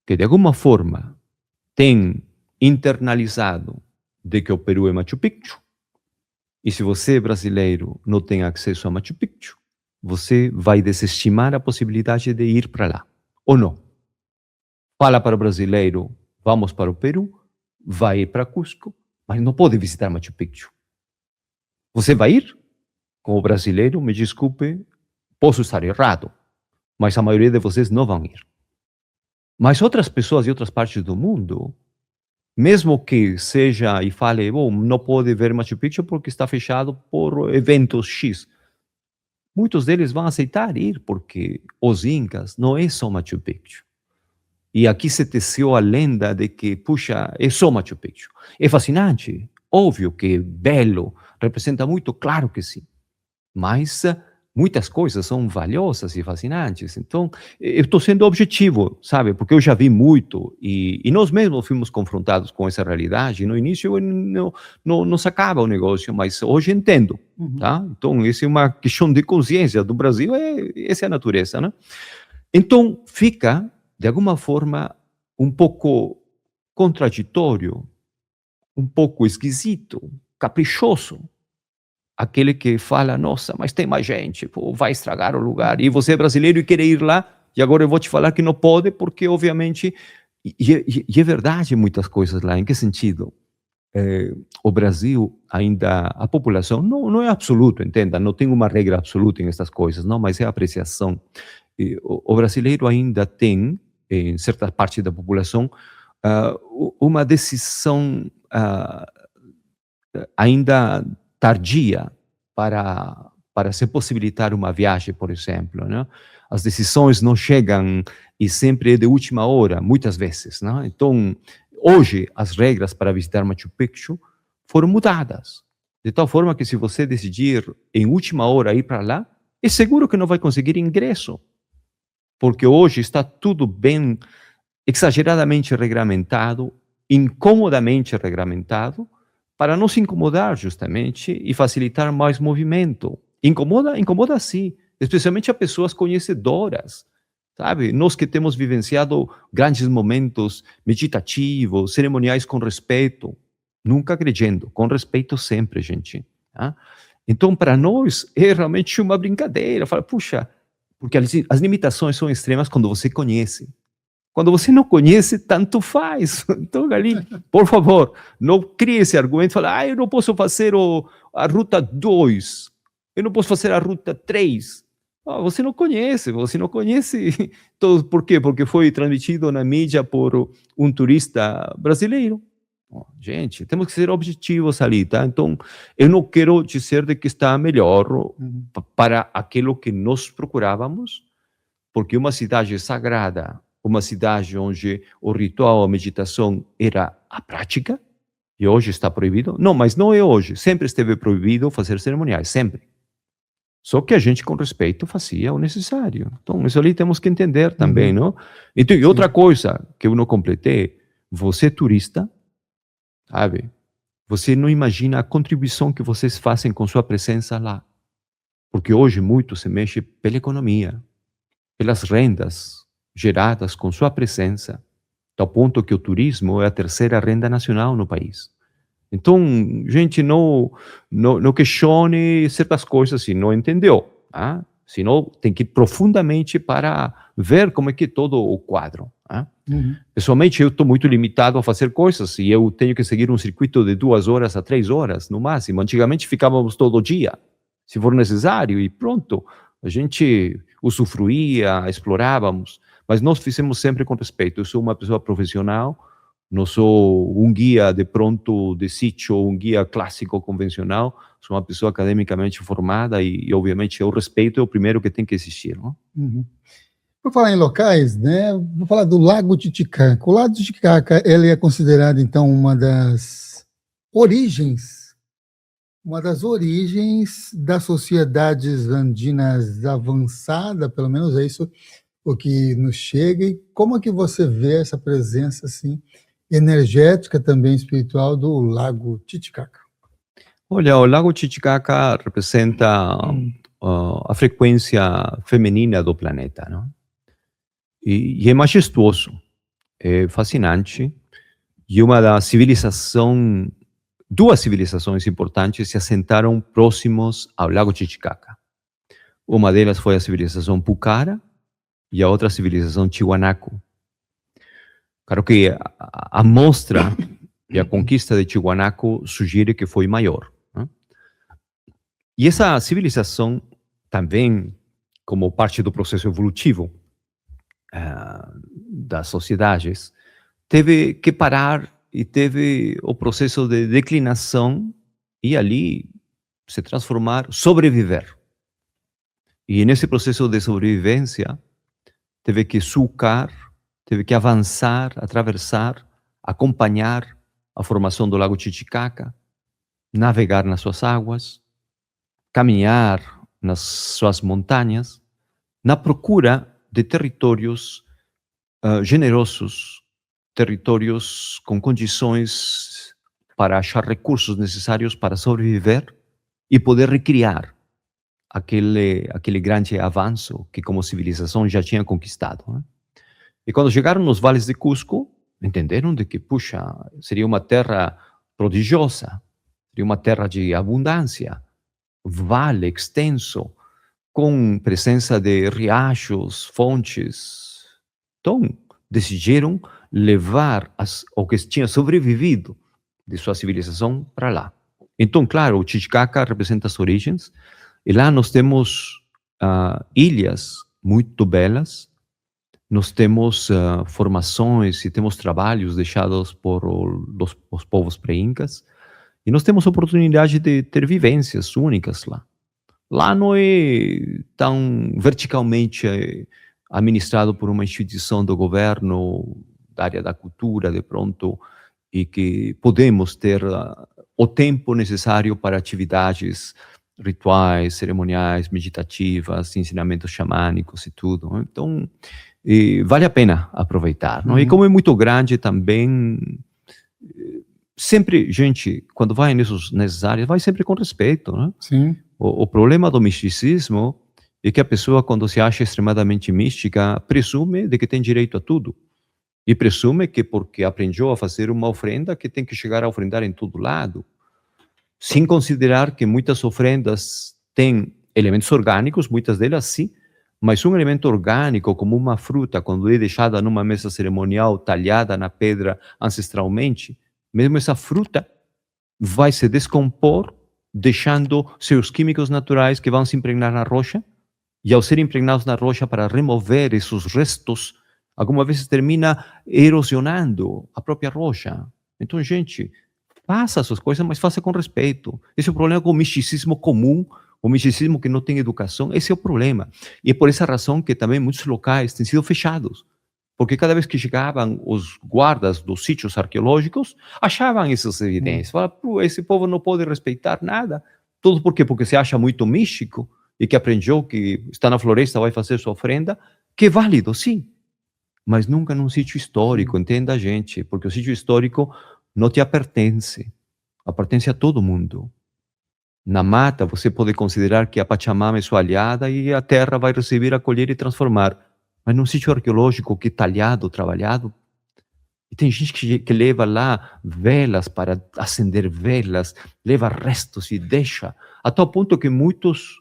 que de alguma forma tem internalizado de que o Peru é Machu Picchu, e se você brasileiro não tem acesso a Machu Picchu, você vai desestimar a possibilidade de ir para lá, ou não? Fala para o brasileiro, vamos para o Peru, vai ir para Cusco, mas não pode visitar Machu Picchu. Você vai ir? Como brasileiro, me desculpe, posso estar errado, mas a maioria de vocês não vão ir. Mas outras pessoas de outras partes do mundo, mesmo que seja e fale, não pode ver Machu Picchu porque está fechado por eventos X, muitos deles vão aceitar ir porque os Incas não é só Machu Picchu. E aqui se teceu a lenda de que, puxa, é só Machu Picchu. É fascinante, óbvio que é belo, representa muito, claro que sim. Mas muitas coisas são valiosas e fascinantes. Então, eu estou sendo objetivo, sabe? Porque eu já vi muito e nós mesmos fomos confrontados com essa realidade. No início eu não sacava o negócio, mas hoje entendo, tá? Então, essa é uma questão de consciência do Brasil, essa é a natureza, né? Então, fica, de alguma forma, um pouco contraditório, um pouco esquisito, caprichoso, aquele que fala, nossa, mas tem mais gente, pô, vai estragar o lugar, e você é brasileiro e quer ir lá, e agora eu vou te falar que não pode, porque obviamente, e é verdade muitas coisas lá, em que sentido? O Brasil ainda, a população, não é absoluto, entenda, não tem uma regra absoluta em essas coisas, não, mas é a apreciação. E o brasileiro ainda tem, em certa parte da população, uma decisão ainda tardia para se possibilitar uma viagem, por exemplo, né? As decisões não chegam e sempre é de última hora, muitas vezes, né? Então, hoje, as regras para visitar Machu Picchu foram mudadas, de tal forma que se você decidir em última hora ir para lá, é seguro que não vai conseguir ingresso, porque hoje está tudo bem exageradamente regulamentado, incomodamente regulamentado, para não se incomodar justamente e facilitar mais movimento. Incomoda sim, especialmente a pessoas conhecedoras, sabe? Nós que temos vivenciado grandes momentos meditativos, cerimoniais com respeito, nunca agredindo, com respeito sempre, gente. Tá? Então, para nós, é realmente uma brincadeira. Fala, puxa, porque as limitações são extremas quando você conhece. Quando você não conhece, tanto faz. Então, ali, por favor, não crie esse argumento, fala, eu não posso fazer a ruta 2, eu não posso fazer a ruta 3. Você não conhece. Então, por quê? Porque foi transmitido na mídia por um turista brasileiro. Gente, temos que ser objetivos ali, tá? Então, eu não quero dizer de que está melhor para aquilo que nós procurávamos, porque uma cidade sagrada, uma cidade onde o ritual, a meditação era a prática, e hoje está proibido. Não, mas não é hoje. Sempre esteve proibido fazer cerimoniais, sempre. Só que a gente, com respeito, fazia o necessário. Então, isso ali temos que entender também, não? Então, e outra coisa que eu não completei, você turista, sabe? Você não imagina a contribuição que vocês fazem com sua presença lá. Porque hoje muito se mexe pela economia, pelas rendas geradas com sua presença, ao ponto que o turismo é a terceira renda nacional no país. Então, gente, não questione certas coisas se não entendeu. Tá? Senão, tem que ir profundamente para ver como é que é todo o quadro. Tá? Pessoalmente, eu estou muito limitado a fazer coisas e eu tenho que seguir um circuito de 2 horas a 3 horas, no máximo. Antigamente, ficávamos todo dia, se for necessário, e pronto. A gente usufruía, explorávamos, mas nós fizemos sempre com respeito. Eu sou uma pessoa profissional, não sou um guia de pronto de sítio ou um guia clássico convencional, sou uma pessoa academicamente formada e obviamente, o respeito é o primeiro que tem que existir. Não? Por falar em locais, né, vou falar do Lago Titicaca. O Lago Titicaca, ele é considerado, então, uma das origens das sociedades andinas avançada, pelo menos é isso o que nos chega. E como é que você vê essa presença, assim, energética, também espiritual, do Lago Titicaca? Olha, o Lago Titicaca representa a frequência feminina do planeta, não? E é majestuoso, é fascinante, e duas civilizações importantes se assentaram próximos ao Lago Titicaca. Uma delas foi a civilização Pucara e a outra a civilização Tiwanaku. Claro que a mostra e a conquista de Tiwanaku sugere que foi maior. Né? E essa civilização também, como parte do processo evolutivo das sociedades, teve que parar e teve o processo de declinação e ali se transformar, sobreviver. E nesse processo de sobrevivência, teve que sucar teve que avançar, atravessar, acompanhar a formação do Lago Titicaca, navegar nas suas águas, caminhar nas suas montanhas, na procura de territórios generosos, territórios com condições para achar recursos necessários para sobreviver e poder recriar aquele grande avanço que como civilização já tinha conquistado, né? E quando chegaram nos vales de Cusco, entenderam de que, puxa, seria uma terra prodigiosa, seria uma terra de abundância, vale extenso, com presença de riachos, fontes. Então, decidiram levar o que tinha sobrevivido de sua civilização para lá. Então, claro, o Titicaca representa as origens, e lá nós temos ilhas muito belas, nós temos formações e temos trabalhos deixados por os povos pré-incas, e nós temos oportunidade de ter vivências únicas lá. Lá não é tão verticalmente administrado por uma instituição do governo, da área da cultura, de pronto, e que podemos ter o tempo necessário para atividades rituais, cerimoniais, meditativas, ensinamentos xamânicos e tudo. Então, vale a pena aproveitar, não? E como é muito grande também, sempre, gente, quando vai nessas áreas, vai sempre com respeito, né? Sim. O problema do misticismo é que a pessoa, quando se acha extremamente mística, presume de que tem direito a tudo. E presume que porque aprendeu a fazer uma ofrenda, que tem que chegar a ofrendar em todo lado. Sem considerar que muitas ofrendas têm elementos orgânicos, muitas delas sim, mas um elemento orgânico, como uma fruta, quando é deixada numa mesa cerimonial, talhada na pedra ancestralmente, mesmo essa fruta vai se descompor, deixando seus químicos naturais que vão se impregnar na rocha, e ao serem impregnados na rocha para remover esses restos, algumas vezes termina erosionando a própria rocha. Então, gente, faça as suas coisas, mas faça com respeito. Esse é o problema com o misticismo comum, o misticismo que não tem educação, esse é o problema. E é por essa razão que também muitos locais têm sido fechados. Porque cada vez que chegavam os guardas dos sítios arqueológicos, achavam essas evidências. Falavam, esse povo não pode respeitar nada. Tudo por quê? Porque se acha muito místico e que aprendeu que está na floresta, vai fazer sua ofrenda, que é válido, sim. Mas nunca num sítio histórico, entenda, gente, porque o sítio histórico não te pertence a todo mundo. Na mata, você pode considerar que a Pachamama é sua aliada e a terra vai receber, acolher e transformar. Mas num sítio arqueológico que é talhado, trabalhado, e tem gente que leva lá velas para acender velas, leva restos e deixa, a tal ponto que muitos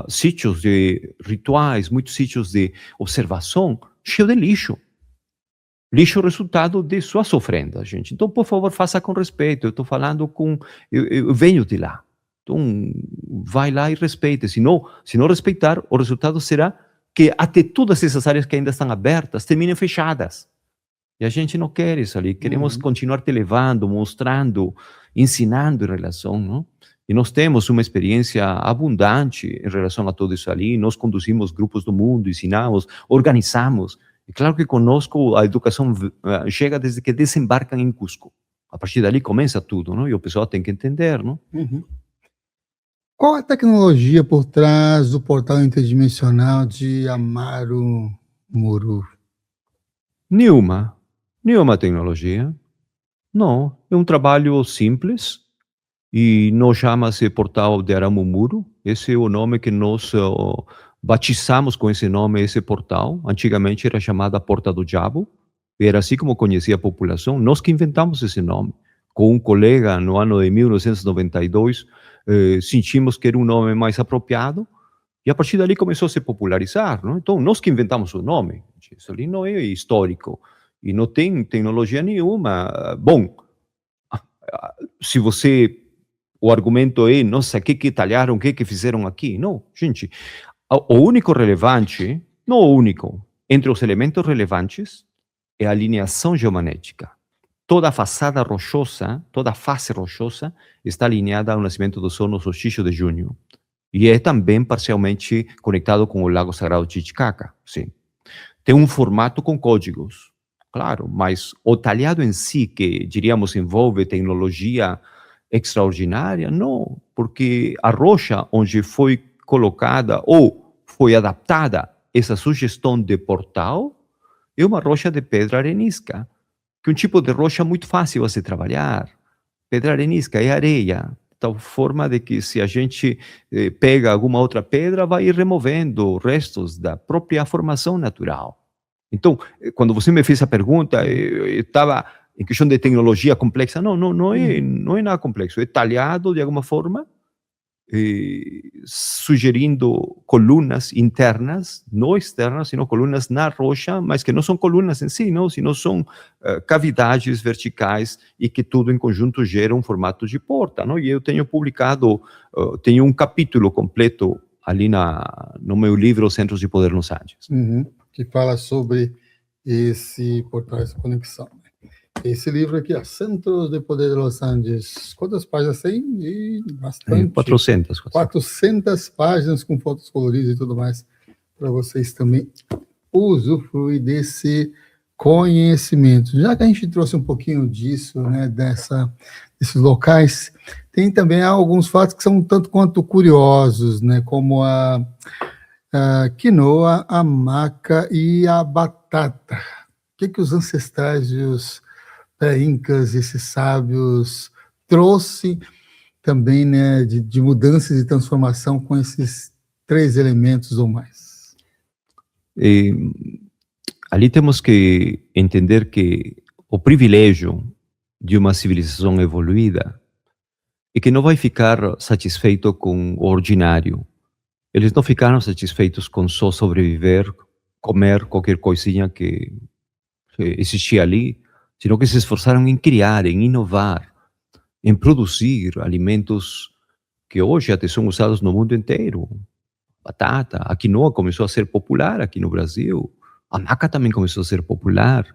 sítios de rituais, muitos sítios de observação, cheios de lixo. Lixo resultado de suas ofrendas, gente. Então, por favor, faça com respeito. Eu estou falando com... Eu venho de lá. Então, vai lá e respeite. Se não respeitar, o resultado será que até todas essas áreas que ainda estão abertas terminem fechadas. E a gente não quer isso ali. Queremos continuar te levando, mostrando, ensinando em relação, não? E nós temos uma experiência abundante em relação a tudo isso ali. Nós conduzimos grupos do mundo, ensinamos, organizamos. E claro que conosco a educação chega desde que desembarcam em Cusco. A partir dali começa tudo, não? E o pessoal tem que entender, não? Qual a tecnologia por trás do portal interdimensional de Amaru Muru? Nenhuma tecnologia. Não, é um trabalho simples e não chama-se Portal de Aramumuru. Esse é o nome que nós batizamos com esse nome, esse portal. Antigamente era chamada Porta do Diabo. Era assim como conhecia a população. Nós que inventamos esse nome. Com um colega, no ano de 1992, sentimos que era um nome mais apropriado e a partir dali começou a se popularizar, não? Então, nós que inventamos o nome. Isso ali não é histórico e não tem tecnologia nenhuma. Bom, se o argumento é, nossa, o que talharam, o que fizeram aqui? Não, gente, o único relevante, não o único, entre os elementos relevantes é a alineação geomanética. Toda a façada rochosa, toda a face rochosa está alinhada ao nascimento do sol no solstício de junho. E é também parcialmente conectado com o Lago Sagrado Titicaca, sim. tem um formato com códigos, claro, mas o talhado em si, que diríamos envolve tecnologia extraordinária, não, porque a rocha onde foi colocada ou foi adaptada essa sugestão de portal é uma rocha de pedra arenisca, que é um tipo de rocha muito fácil a se trabalhar. Pedra arenisca é areia, de tal forma de que se a gente pega alguma outra pedra, vai ir removendo restos da própria formação natural. Então, quando você me fez a pergunta, eu estava em questão de tecnologia complexa. Não é nada complexo. É talhado de alguma forma, sugerindo colunas internas, não externas, sino colunas na rocha, mas que não são colunas em si, não, sino são cavidades verticais e que tudo em conjunto gera um formato de porta, não? E eu tenho publicado, tenho um capítulo completo ali no meu livro Centros de Poder nos Andes. Que fala sobre esse portal, essa conexão. Esse livro aqui, ó, Centros de Poder de Los Andes, quantas páginas tem? Bastante. 400. 400 páginas com fotos coloridas e tudo mais, para vocês também usufruir desse conhecimento. Já que a gente trouxe um pouquinho disso, né, desses locais, tem também alguns fatos que são um tanto quanto curiosos, né, como a quinoa, a maca e a batata. O que os ancestrais e os incas, esses sábios, trouxe também, né, de mudanças e transformação com esses 3 elementos ou mais? Ali temos que entender que o privilégio de uma civilização evoluída é que não vai ficar satisfeito com o ordinário. Eles não ficaram satisfeitos com só sobreviver, comer qualquer coisinha que existia ali, sino que se esforçaram em criar, em inovar, em produzir alimentos que hoje até são usados no mundo inteiro. Batata, a quinoa começou a ser popular aqui no Brasil, a maca também começou a ser popular.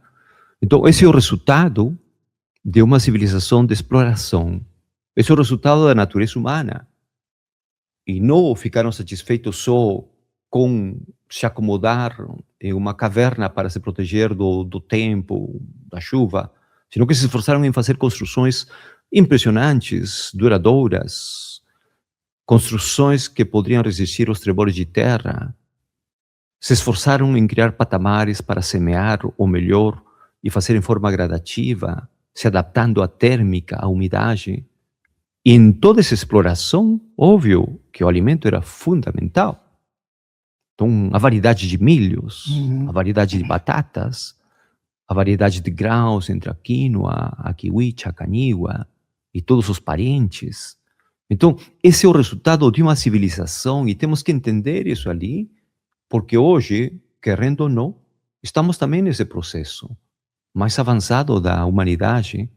Então, esse é o resultado de uma civilização de exploração. Esse é o resultado da natureza humana. E não ficaram satisfeitos só com se acomodar em uma caverna para se proteger do tempo, da chuva, sino que se esforçaram em fazer construções impressionantes, duradouras, construções que poderiam resistir aos tremores de terra. Se esforçaram em criar patamares para semear o melhor e fazer em forma gradativa, se adaptando à térmica, à umidade. E em toda essa exploração, óbvio que o alimento era fundamental. Então, a variedade de milhos, a variedade de batatas, a variedade de grãos entre a quinoa, a kiwicha, a caniwa e todos os parentes. Então, esse é o resultado de uma civilização e temos que entender isso ali, porque hoje, querendo ou não, estamos também nesse processo mais avançado da humanidade,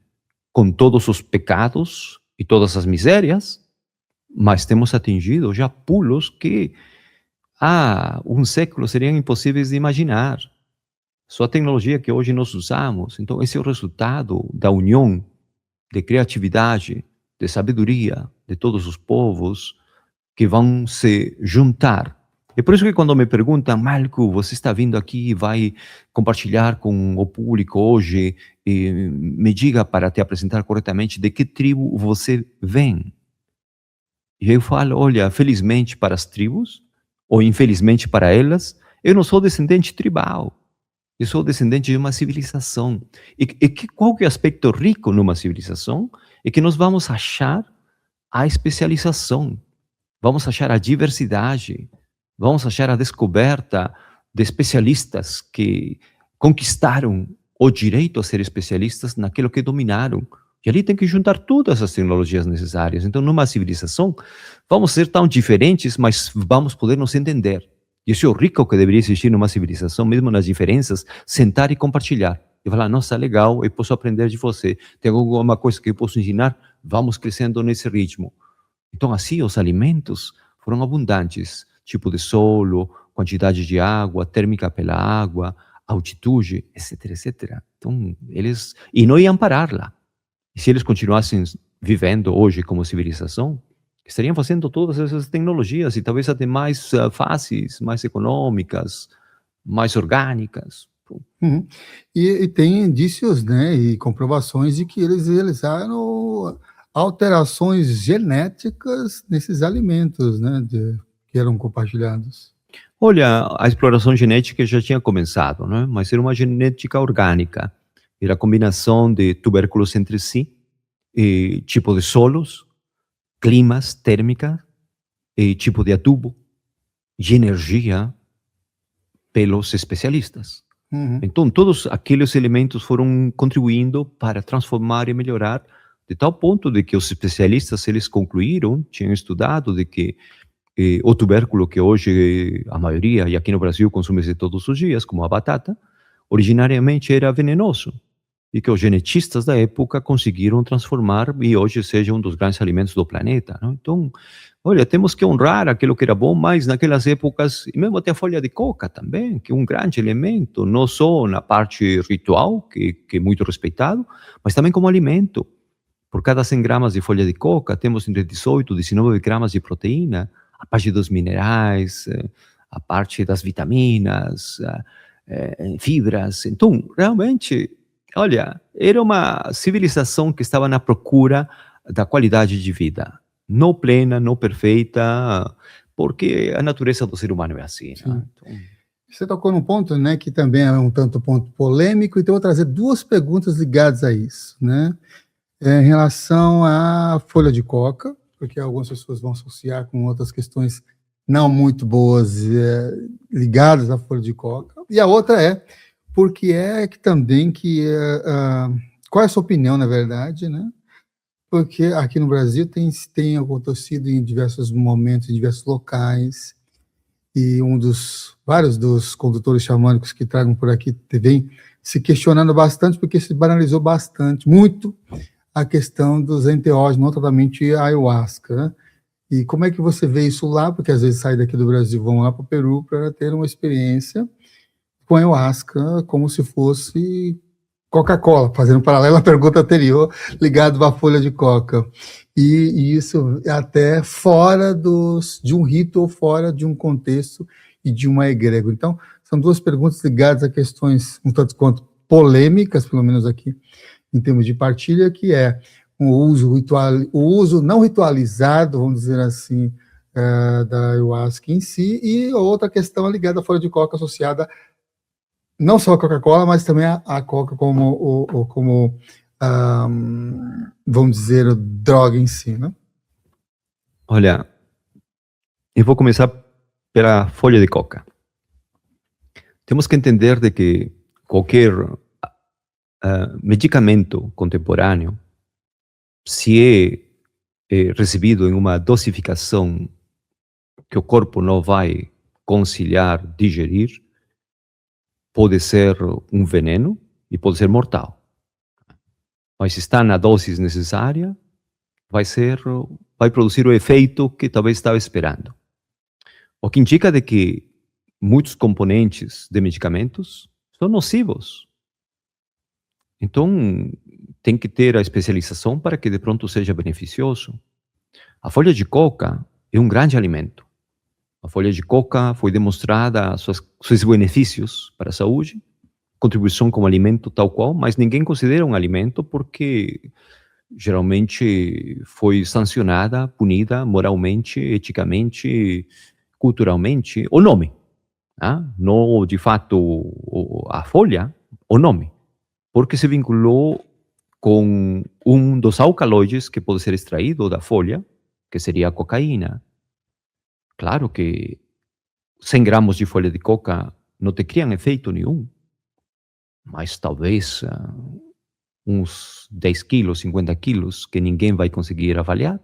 com todos os pecados e todas as misérias, mas temos atingido já pulos que há um século seriam impossíveis de imaginar. Só a tecnologia que hoje nós usamos. Então, esse é o resultado da união de criatividade, de sabedoria de todos os povos que vão se juntar. É por isso que quando me perguntam, Malco, você está vindo aqui e vai compartilhar com o público hoje, e me diga para te apresentar corretamente de que tribo você vem. E eu falo, olha, felizmente para as tribos, ou infelizmente para elas, eu não sou descendente tribal. Eu sou descendente de uma civilização. Qual que é o aspecto rico numa civilização? É que nós vamos achar a especialização, vamos achar a diversidade, vamos achar a descoberta de especialistas que conquistaram o direito a ser especialistas naquilo que dominaram. E ali tem que juntar todas as tecnologias necessárias. Então, numa civilização, vamos ser tão diferentes, mas vamos poder nos entender. E isso é o rico que deveria existir numa civilização, mesmo nas diferenças, sentar e compartilhar. E falar, nossa, legal, eu posso aprender de você. Tem alguma coisa que eu posso ensinar? Vamos crescendo nesse ritmo. Então, assim, os alimentos foram abundantes. Tipo de solo, quantidade de água, térmica pela água, altitude, etc, etc. Então, eles... E não iam parar lá. E se eles continuassem vivendo hoje como civilização, estariam fazendo todas essas tecnologias e talvez até mais fáceis, mais econômicas, mais orgânicas. Uhum. E tem indícios, né, e comprovações de que eles realizaram alterações genéticas nesses alimentos, né, que eram compartilhados. Olha, a exploração genética já tinha começado, né? Mas era uma genética orgânica. Era a combinação de tubérculos entre si, e tipo de solos, climas, térmica, e tipo de adubo, de energia, pelos especialistas. Uhum. Então, todos aqueles elementos foram contribuindo para transformar e melhorar, de tal ponto de que os especialistas, eles concluíram, tinham estudado de que o tubérculo que hoje a maioria, e aqui no Brasil, consome-se todos os dias, como a batata, originariamente era venenoso. E que os genetistas da época conseguiram transformar e hoje seja um dos grandes alimentos do planeta. Não? Então, olha, temos que honrar aquilo que era bom, mas naquelas épocas, e mesmo até a folha de coca também, que é um grande elemento, não só na parte ritual, que é muito respeitado, mas também como alimento. Por cada 100 gramas de folha de coca, temos entre 18 e 19 gramas de proteína, a parte dos minerais, a parte das vitaminas, fibras. Então, realmente, olha, era uma civilização que estava na procura da qualidade de vida. Não plena, não perfeita, porque a natureza do ser humano é assim. Né? Então, você tocou num ponto, né, que também é um tanto ponto polêmico, então eu vou trazer duas perguntas ligadas a isso, né? Em relação à folha de coca, porque algumas pessoas vão associar com outras questões não muito boas ligadas à folha de coca, e a outra é, porque é que também que, qual é a sua opinião, na verdade, né? Porque aqui no Brasil tem acontecido em diversos momentos, em diversos locais, e vários dos condutores xamânicos que tragam por aqui vem se questionando bastante, porque se banalizou bastante, muito, a questão dos enteógenos, notadamente a ayahuasca, né? E como é que você vê isso lá? Porque às vezes saem daqui do Brasil, vão lá para o Peru para ter uma experiência com ayahuasca, como se fosse Coca-Cola, fazendo um paralelo à pergunta anterior, ligado à folha de coca. E isso até fora de um rito ou fora de um contexto e de uma egrégora. Então, são duas perguntas ligadas a questões um tanto quanto polêmicas, pelo menos aqui, em termos de partilha, que é o uso não ritualizado, vamos dizer assim, da ayahuasca em si, e outra questão ligada à folha de coca associada não só a Coca-Cola, mas também a Coca como vamos dizer, droga em si, né? olha, eu vou começar pela folha de coca. Temos que entender de que qualquer medicamento contemporâneo, se é recebido em uma dosificação que o corpo não vai conciliar, digerir, pode ser um veneno e pode ser mortal. Mas se está na dose necessária, vai produzir o efeito que talvez estava esperando. O que indica de que muitos componentes de medicamentos são nocivos. Então, tem que ter a especialização para que de pronto seja beneficioso. A folha de coca é um grande alimento. A folha de coca foi demonstrada seus benefícios para a saúde, contribuição como alimento tal qual, mas ninguém considera um alimento porque geralmente foi sancionada, punida moralmente, eticamente, culturalmente, o nome. Não de fato a folha, o nome. Porque se vinculou com um dos alcaloides que pode ser extraído da folha, que seria a cocaína. Claro que 100 gramos de folha de coca não te criam efeito nenhum, mas talvez uns 10 quilos, 50 quilos, que ninguém vai conseguir avaliar.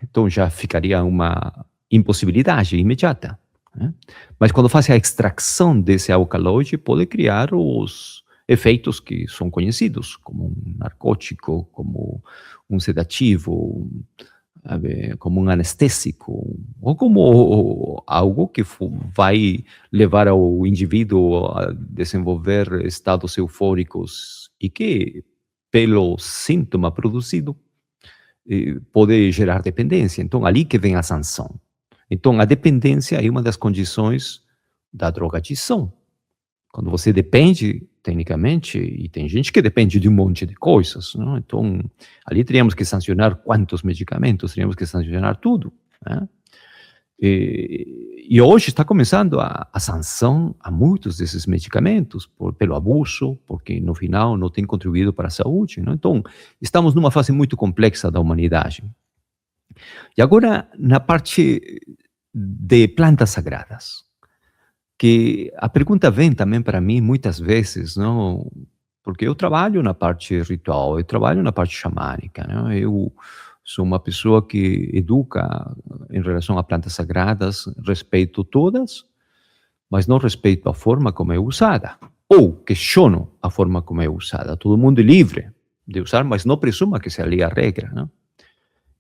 Então já ficaria uma impossibilidade imediata. Né? Mas quando faz a extração desse alcaloide, pode criar os efeitos que são conhecidos, como um narcótico, como um sedativo, como um anestésico, ou como algo que vai levar ao indivíduo a desenvolver estados eufóricos e que, pelo síntoma produzido, pode gerar dependência. Então, ali que vem a sanção. Então, a dependência é uma das condições da drogadição. Quando você depende, tecnicamente, e tem gente que depende de um monte de coisas, não? Então, ali teríamos que sancionar quantos medicamentos, teríamos que sancionar tudo, né? E hoje está começando a sanção a muitos desses medicamentos pelo abuso, porque no final não tem contribuído para a saúde, não? Então, estamos numa fase muito complexa da humanidade. E agora, na parte de plantas sagradas, que a pergunta vem também para mim muitas vezes, não? Porque eu trabalho na parte ritual, eu trabalho na parte xamânica, não? Eu sou uma pessoa que educa em relação a plantas sagradas, respeito todas, mas não respeito a forma como é usada, ou questiono a forma como é usada. Todo mundo é livre de usar, mas não presuma que se ali a regra, não?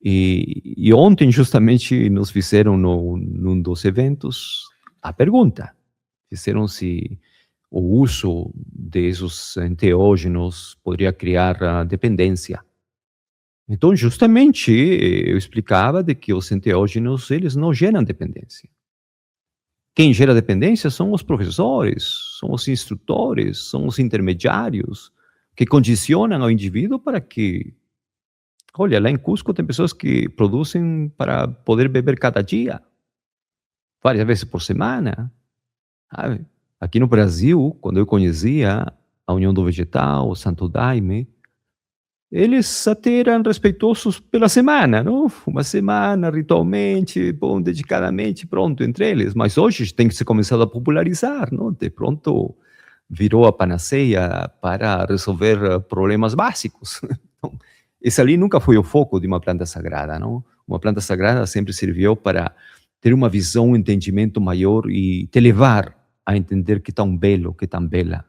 E ontem, justamente, nos fizeram, num dos eventos, a pergunta. Fizeram se o uso desses enteógenos poderia criar dependência. Então, justamente, eu explicava de que os enteógenos, eles não geram dependência. Quem gera dependência são os professores, são os instrutores, são os intermediários, que condicionam o indivíduo para que... Olha, lá em Cusco tem pessoas que produzem para poder beber cada dia, várias vezes por semana, sabe? Aqui no Brasil, quando eu conhecia a União do Vegetal, o Santo Daime, eles até eram respeitosos pela semana, não? Uma semana, ritualmente, bom, dedicadamente, pronto, entre eles. Mas hoje tem que ser começado a popularizar, não? De pronto virou a panaceia para resolver problemas básicos. Então, esse ali nunca foi o foco de uma planta sagrada, não? Uma planta sagrada sempre serviu para ter uma visão, um entendimento maior e te levar a entender que tão belo, que tão bela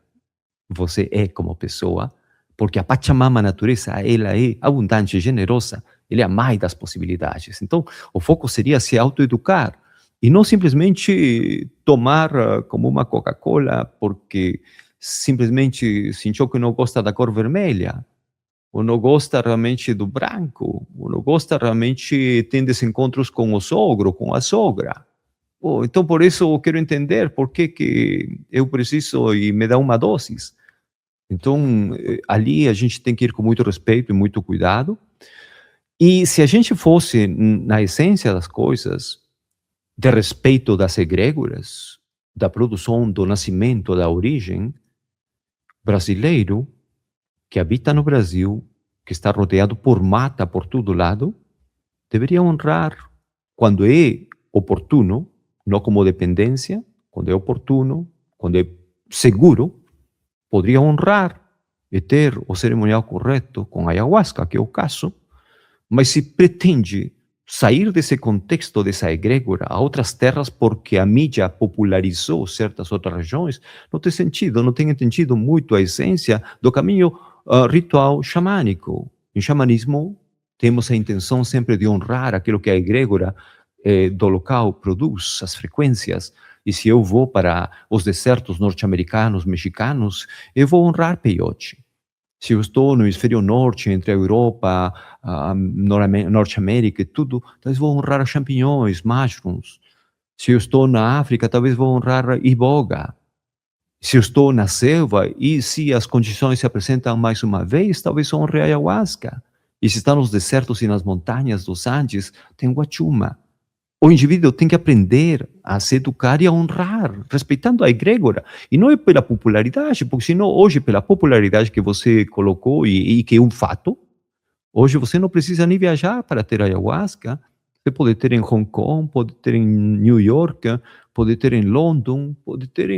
você é como pessoa, porque a Pachamama, a natureza, ela é abundante, generosa, ela é a mãe das possibilidades. Então, o foco seria se autoeducar e não simplesmente tomar como uma Coca-Cola porque simplesmente sentiu que não gosta da cor vermelha, ou não gosta realmente do branco, ou não gosta realmente, tem desencontros com o sogro, com a sogra. Então, por isso, eu quero entender por que eu preciso e me dá uma dose. Então, ali a gente tem que ir com muito respeito e muito cuidado. E se a gente fosse, na essência das coisas, de respeito das egrégoras, da produção, do nascimento, da origem, brasileiro, que habita no Brasil, que está rodeado por mata por todo lado, deveria honrar quando é oportuno, não como dependência, quando é oportuno, quando é seguro, poderia honrar e ter o cerimonial correto com a ayahuasca, que é o caso, mas se pretende sair desse contexto, dessa egrégora, a outras terras porque a mídia popularizou certas outras regiões, não tem sentido, não tem entendido muito a essência do caminho ritual xamânico. Em xamanismo, temos a intenção sempre de honrar aquilo que a egrégora do local produz, as frequências. E se eu vou para os desertos norte-americanos, mexicanos, eu vou honrar peyote. Se eu estou no hemisfério norte, entre a Europa, a Norte-América e tudo, talvez vou honrar champignons, mushrooms. Se eu estou na África, talvez vou honrar iboga. Se eu estou na selva e se as condições se apresentam mais uma vez, talvez honre a ayahuasca. E se está nos desertos e nas montanhas dos Andes, tem guachuma. O indivíduo tem que aprender a se educar e a honrar, respeitando a egrégora. E não é pela popularidade, porque senão hoje, pela popularidade que você colocou e que é um fato, hoje você não precisa nem viajar para ter ayahuasca. Você pode ter em Hong Kong, pode ter em New York, pode ter em London, pode ter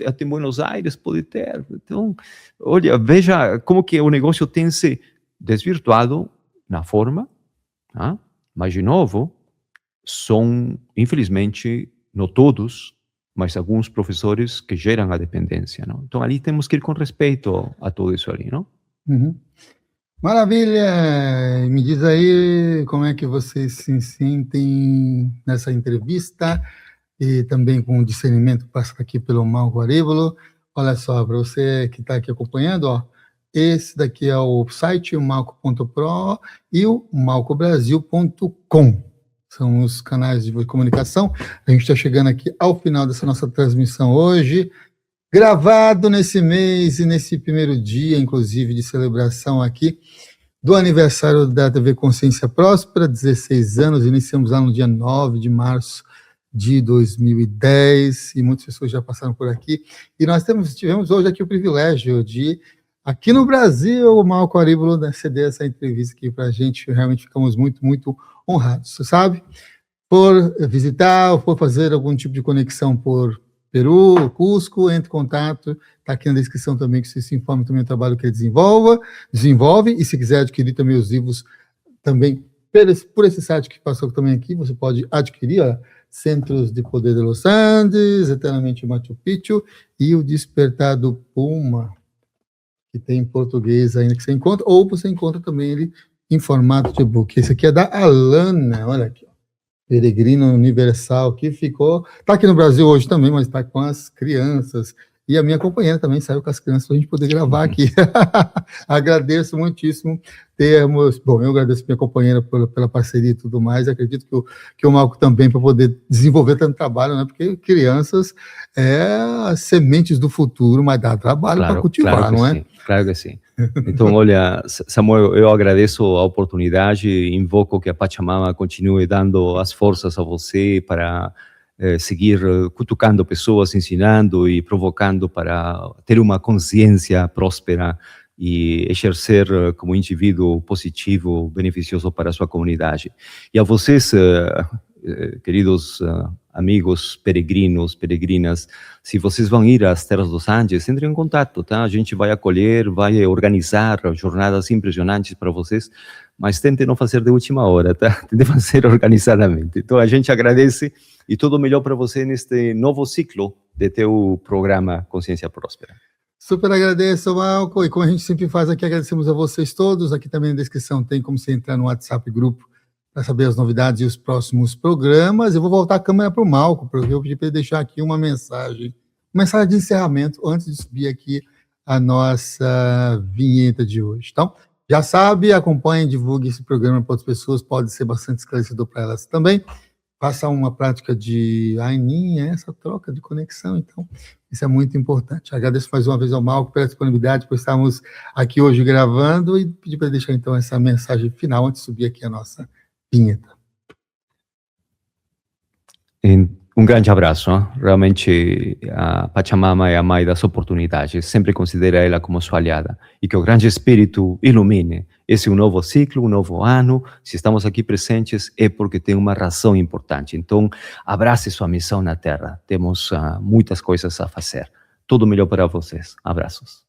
até em Buenos Aires, pode ter. Então, olha, veja como que o negócio tem se desvirtuado na forma, tá? Mas, de novo, são, infelizmente, não todos, mas alguns professores que geram a dependência, não? Então, ali temos que ir com respeito a tudo isso ali, não? Uhum. Maravilha! Me diz aí como é que vocês se sentem nessa entrevista e também com o discernimento que passa aqui pelo Malco Arevalo. Olha só, para você que está aqui acompanhando, ó, esse daqui é o site, o malco.pro e o malcobrasil.com. são os canais de comunicação. A gente está chegando aqui ao final dessa nossa transmissão hoje, gravado nesse mês e nesse primeiro dia, inclusive, de celebração aqui do aniversário da TV Consciência Próspera, 16 anos, iniciamos lá no dia 9 de março de 2010, e muitas pessoas já passaram por aqui, e nós tivemos hoje aqui o privilégio de, aqui no Brasil, o Malco Aríbulo ceder essa entrevista aqui para a gente. Realmente ficamos muito, muito honrados, você sabe? Por visitar, ou por fazer algum tipo de conexão por Peru, Cusco, entre em contato, está aqui na descrição também, que você se informe também do trabalho que ele desenvolve, e se quiser adquirir também os livros, também por esse site que passou também aqui, você pode adquirir, ó, Centros de Poder de Los Andes, Eternamente Machu Picchu, e o Despertar do Puma, que tem em português ainda que você encontra, ou você encontra também ele em formato de e-book. Esse aqui é da Alana, olha aqui, ó. Peregrino Universal, que está aqui no Brasil hoje também, mas está com as crianças, e a minha companheira também saiu com as crianças para a gente poder gravar aqui. Agradeço muitíssimo termos, bom, eu agradeço minha companheira pela parceria e tudo mais, acredito que o Malco também, para poder desenvolver tanto trabalho, né, porque crianças as sementes do futuro, mas dá trabalho para cultivar, claro não é? Sim, claro que sim. Então, olha, Samuel, eu agradeço a oportunidade, invoco que a Pachamama continue dando as forças a você para seguir cutucando pessoas, ensinando e provocando para ter uma consciência próspera e exercer como indivíduo positivo, beneficioso para a sua comunidade. E a vocês, queridos amigos peregrinos, peregrinas, se vocês vão ir às Terras dos Andes, entrem em contato, tá? A gente vai acolher, vai organizar jornadas impressionantes para vocês, mas tentem não fazer de última hora, tá? Tentem fazer organizadamente. Então, a gente agradece e tudo melhor para você neste novo ciclo de teu programa Consciência Próspera. Super agradeço, Malco, e como a gente sempre faz aqui, agradecemos a vocês todos. Aqui também na descrição tem como você entrar no WhatsApp grupo para saber as novidades e os próximos programas. Eu vou voltar a câmera para o Malco, porque eu pedi para ele deixar aqui uma mensagem de encerramento, antes de subir aqui a nossa vinheta de hoje. Então, já sabe, acompanhe, divulgue esse programa para outras pessoas, pode ser bastante esclarecedor para elas também. Faça uma prática de Ainin, essa troca de conexão, então, isso é muito importante. Agradeço mais uma vez ao Malco pela disponibilidade, por estarmos aqui hoje gravando, e pedir para ele deixar, então, essa mensagem final, antes de subir aqui a nossa vinheta. Um grande abraço, hein? Realmente a Pachamama é a mãe das oportunidades, sempre considera ela como sua aliada, e que o grande espírito ilumine. Esse é um novo ciclo, um novo ano. Se estamos aqui presentes é porque tem uma razão importante. Então, abrace sua missão na Terra, temos muitas coisas a fazer. Tudo melhor para vocês. Abraços.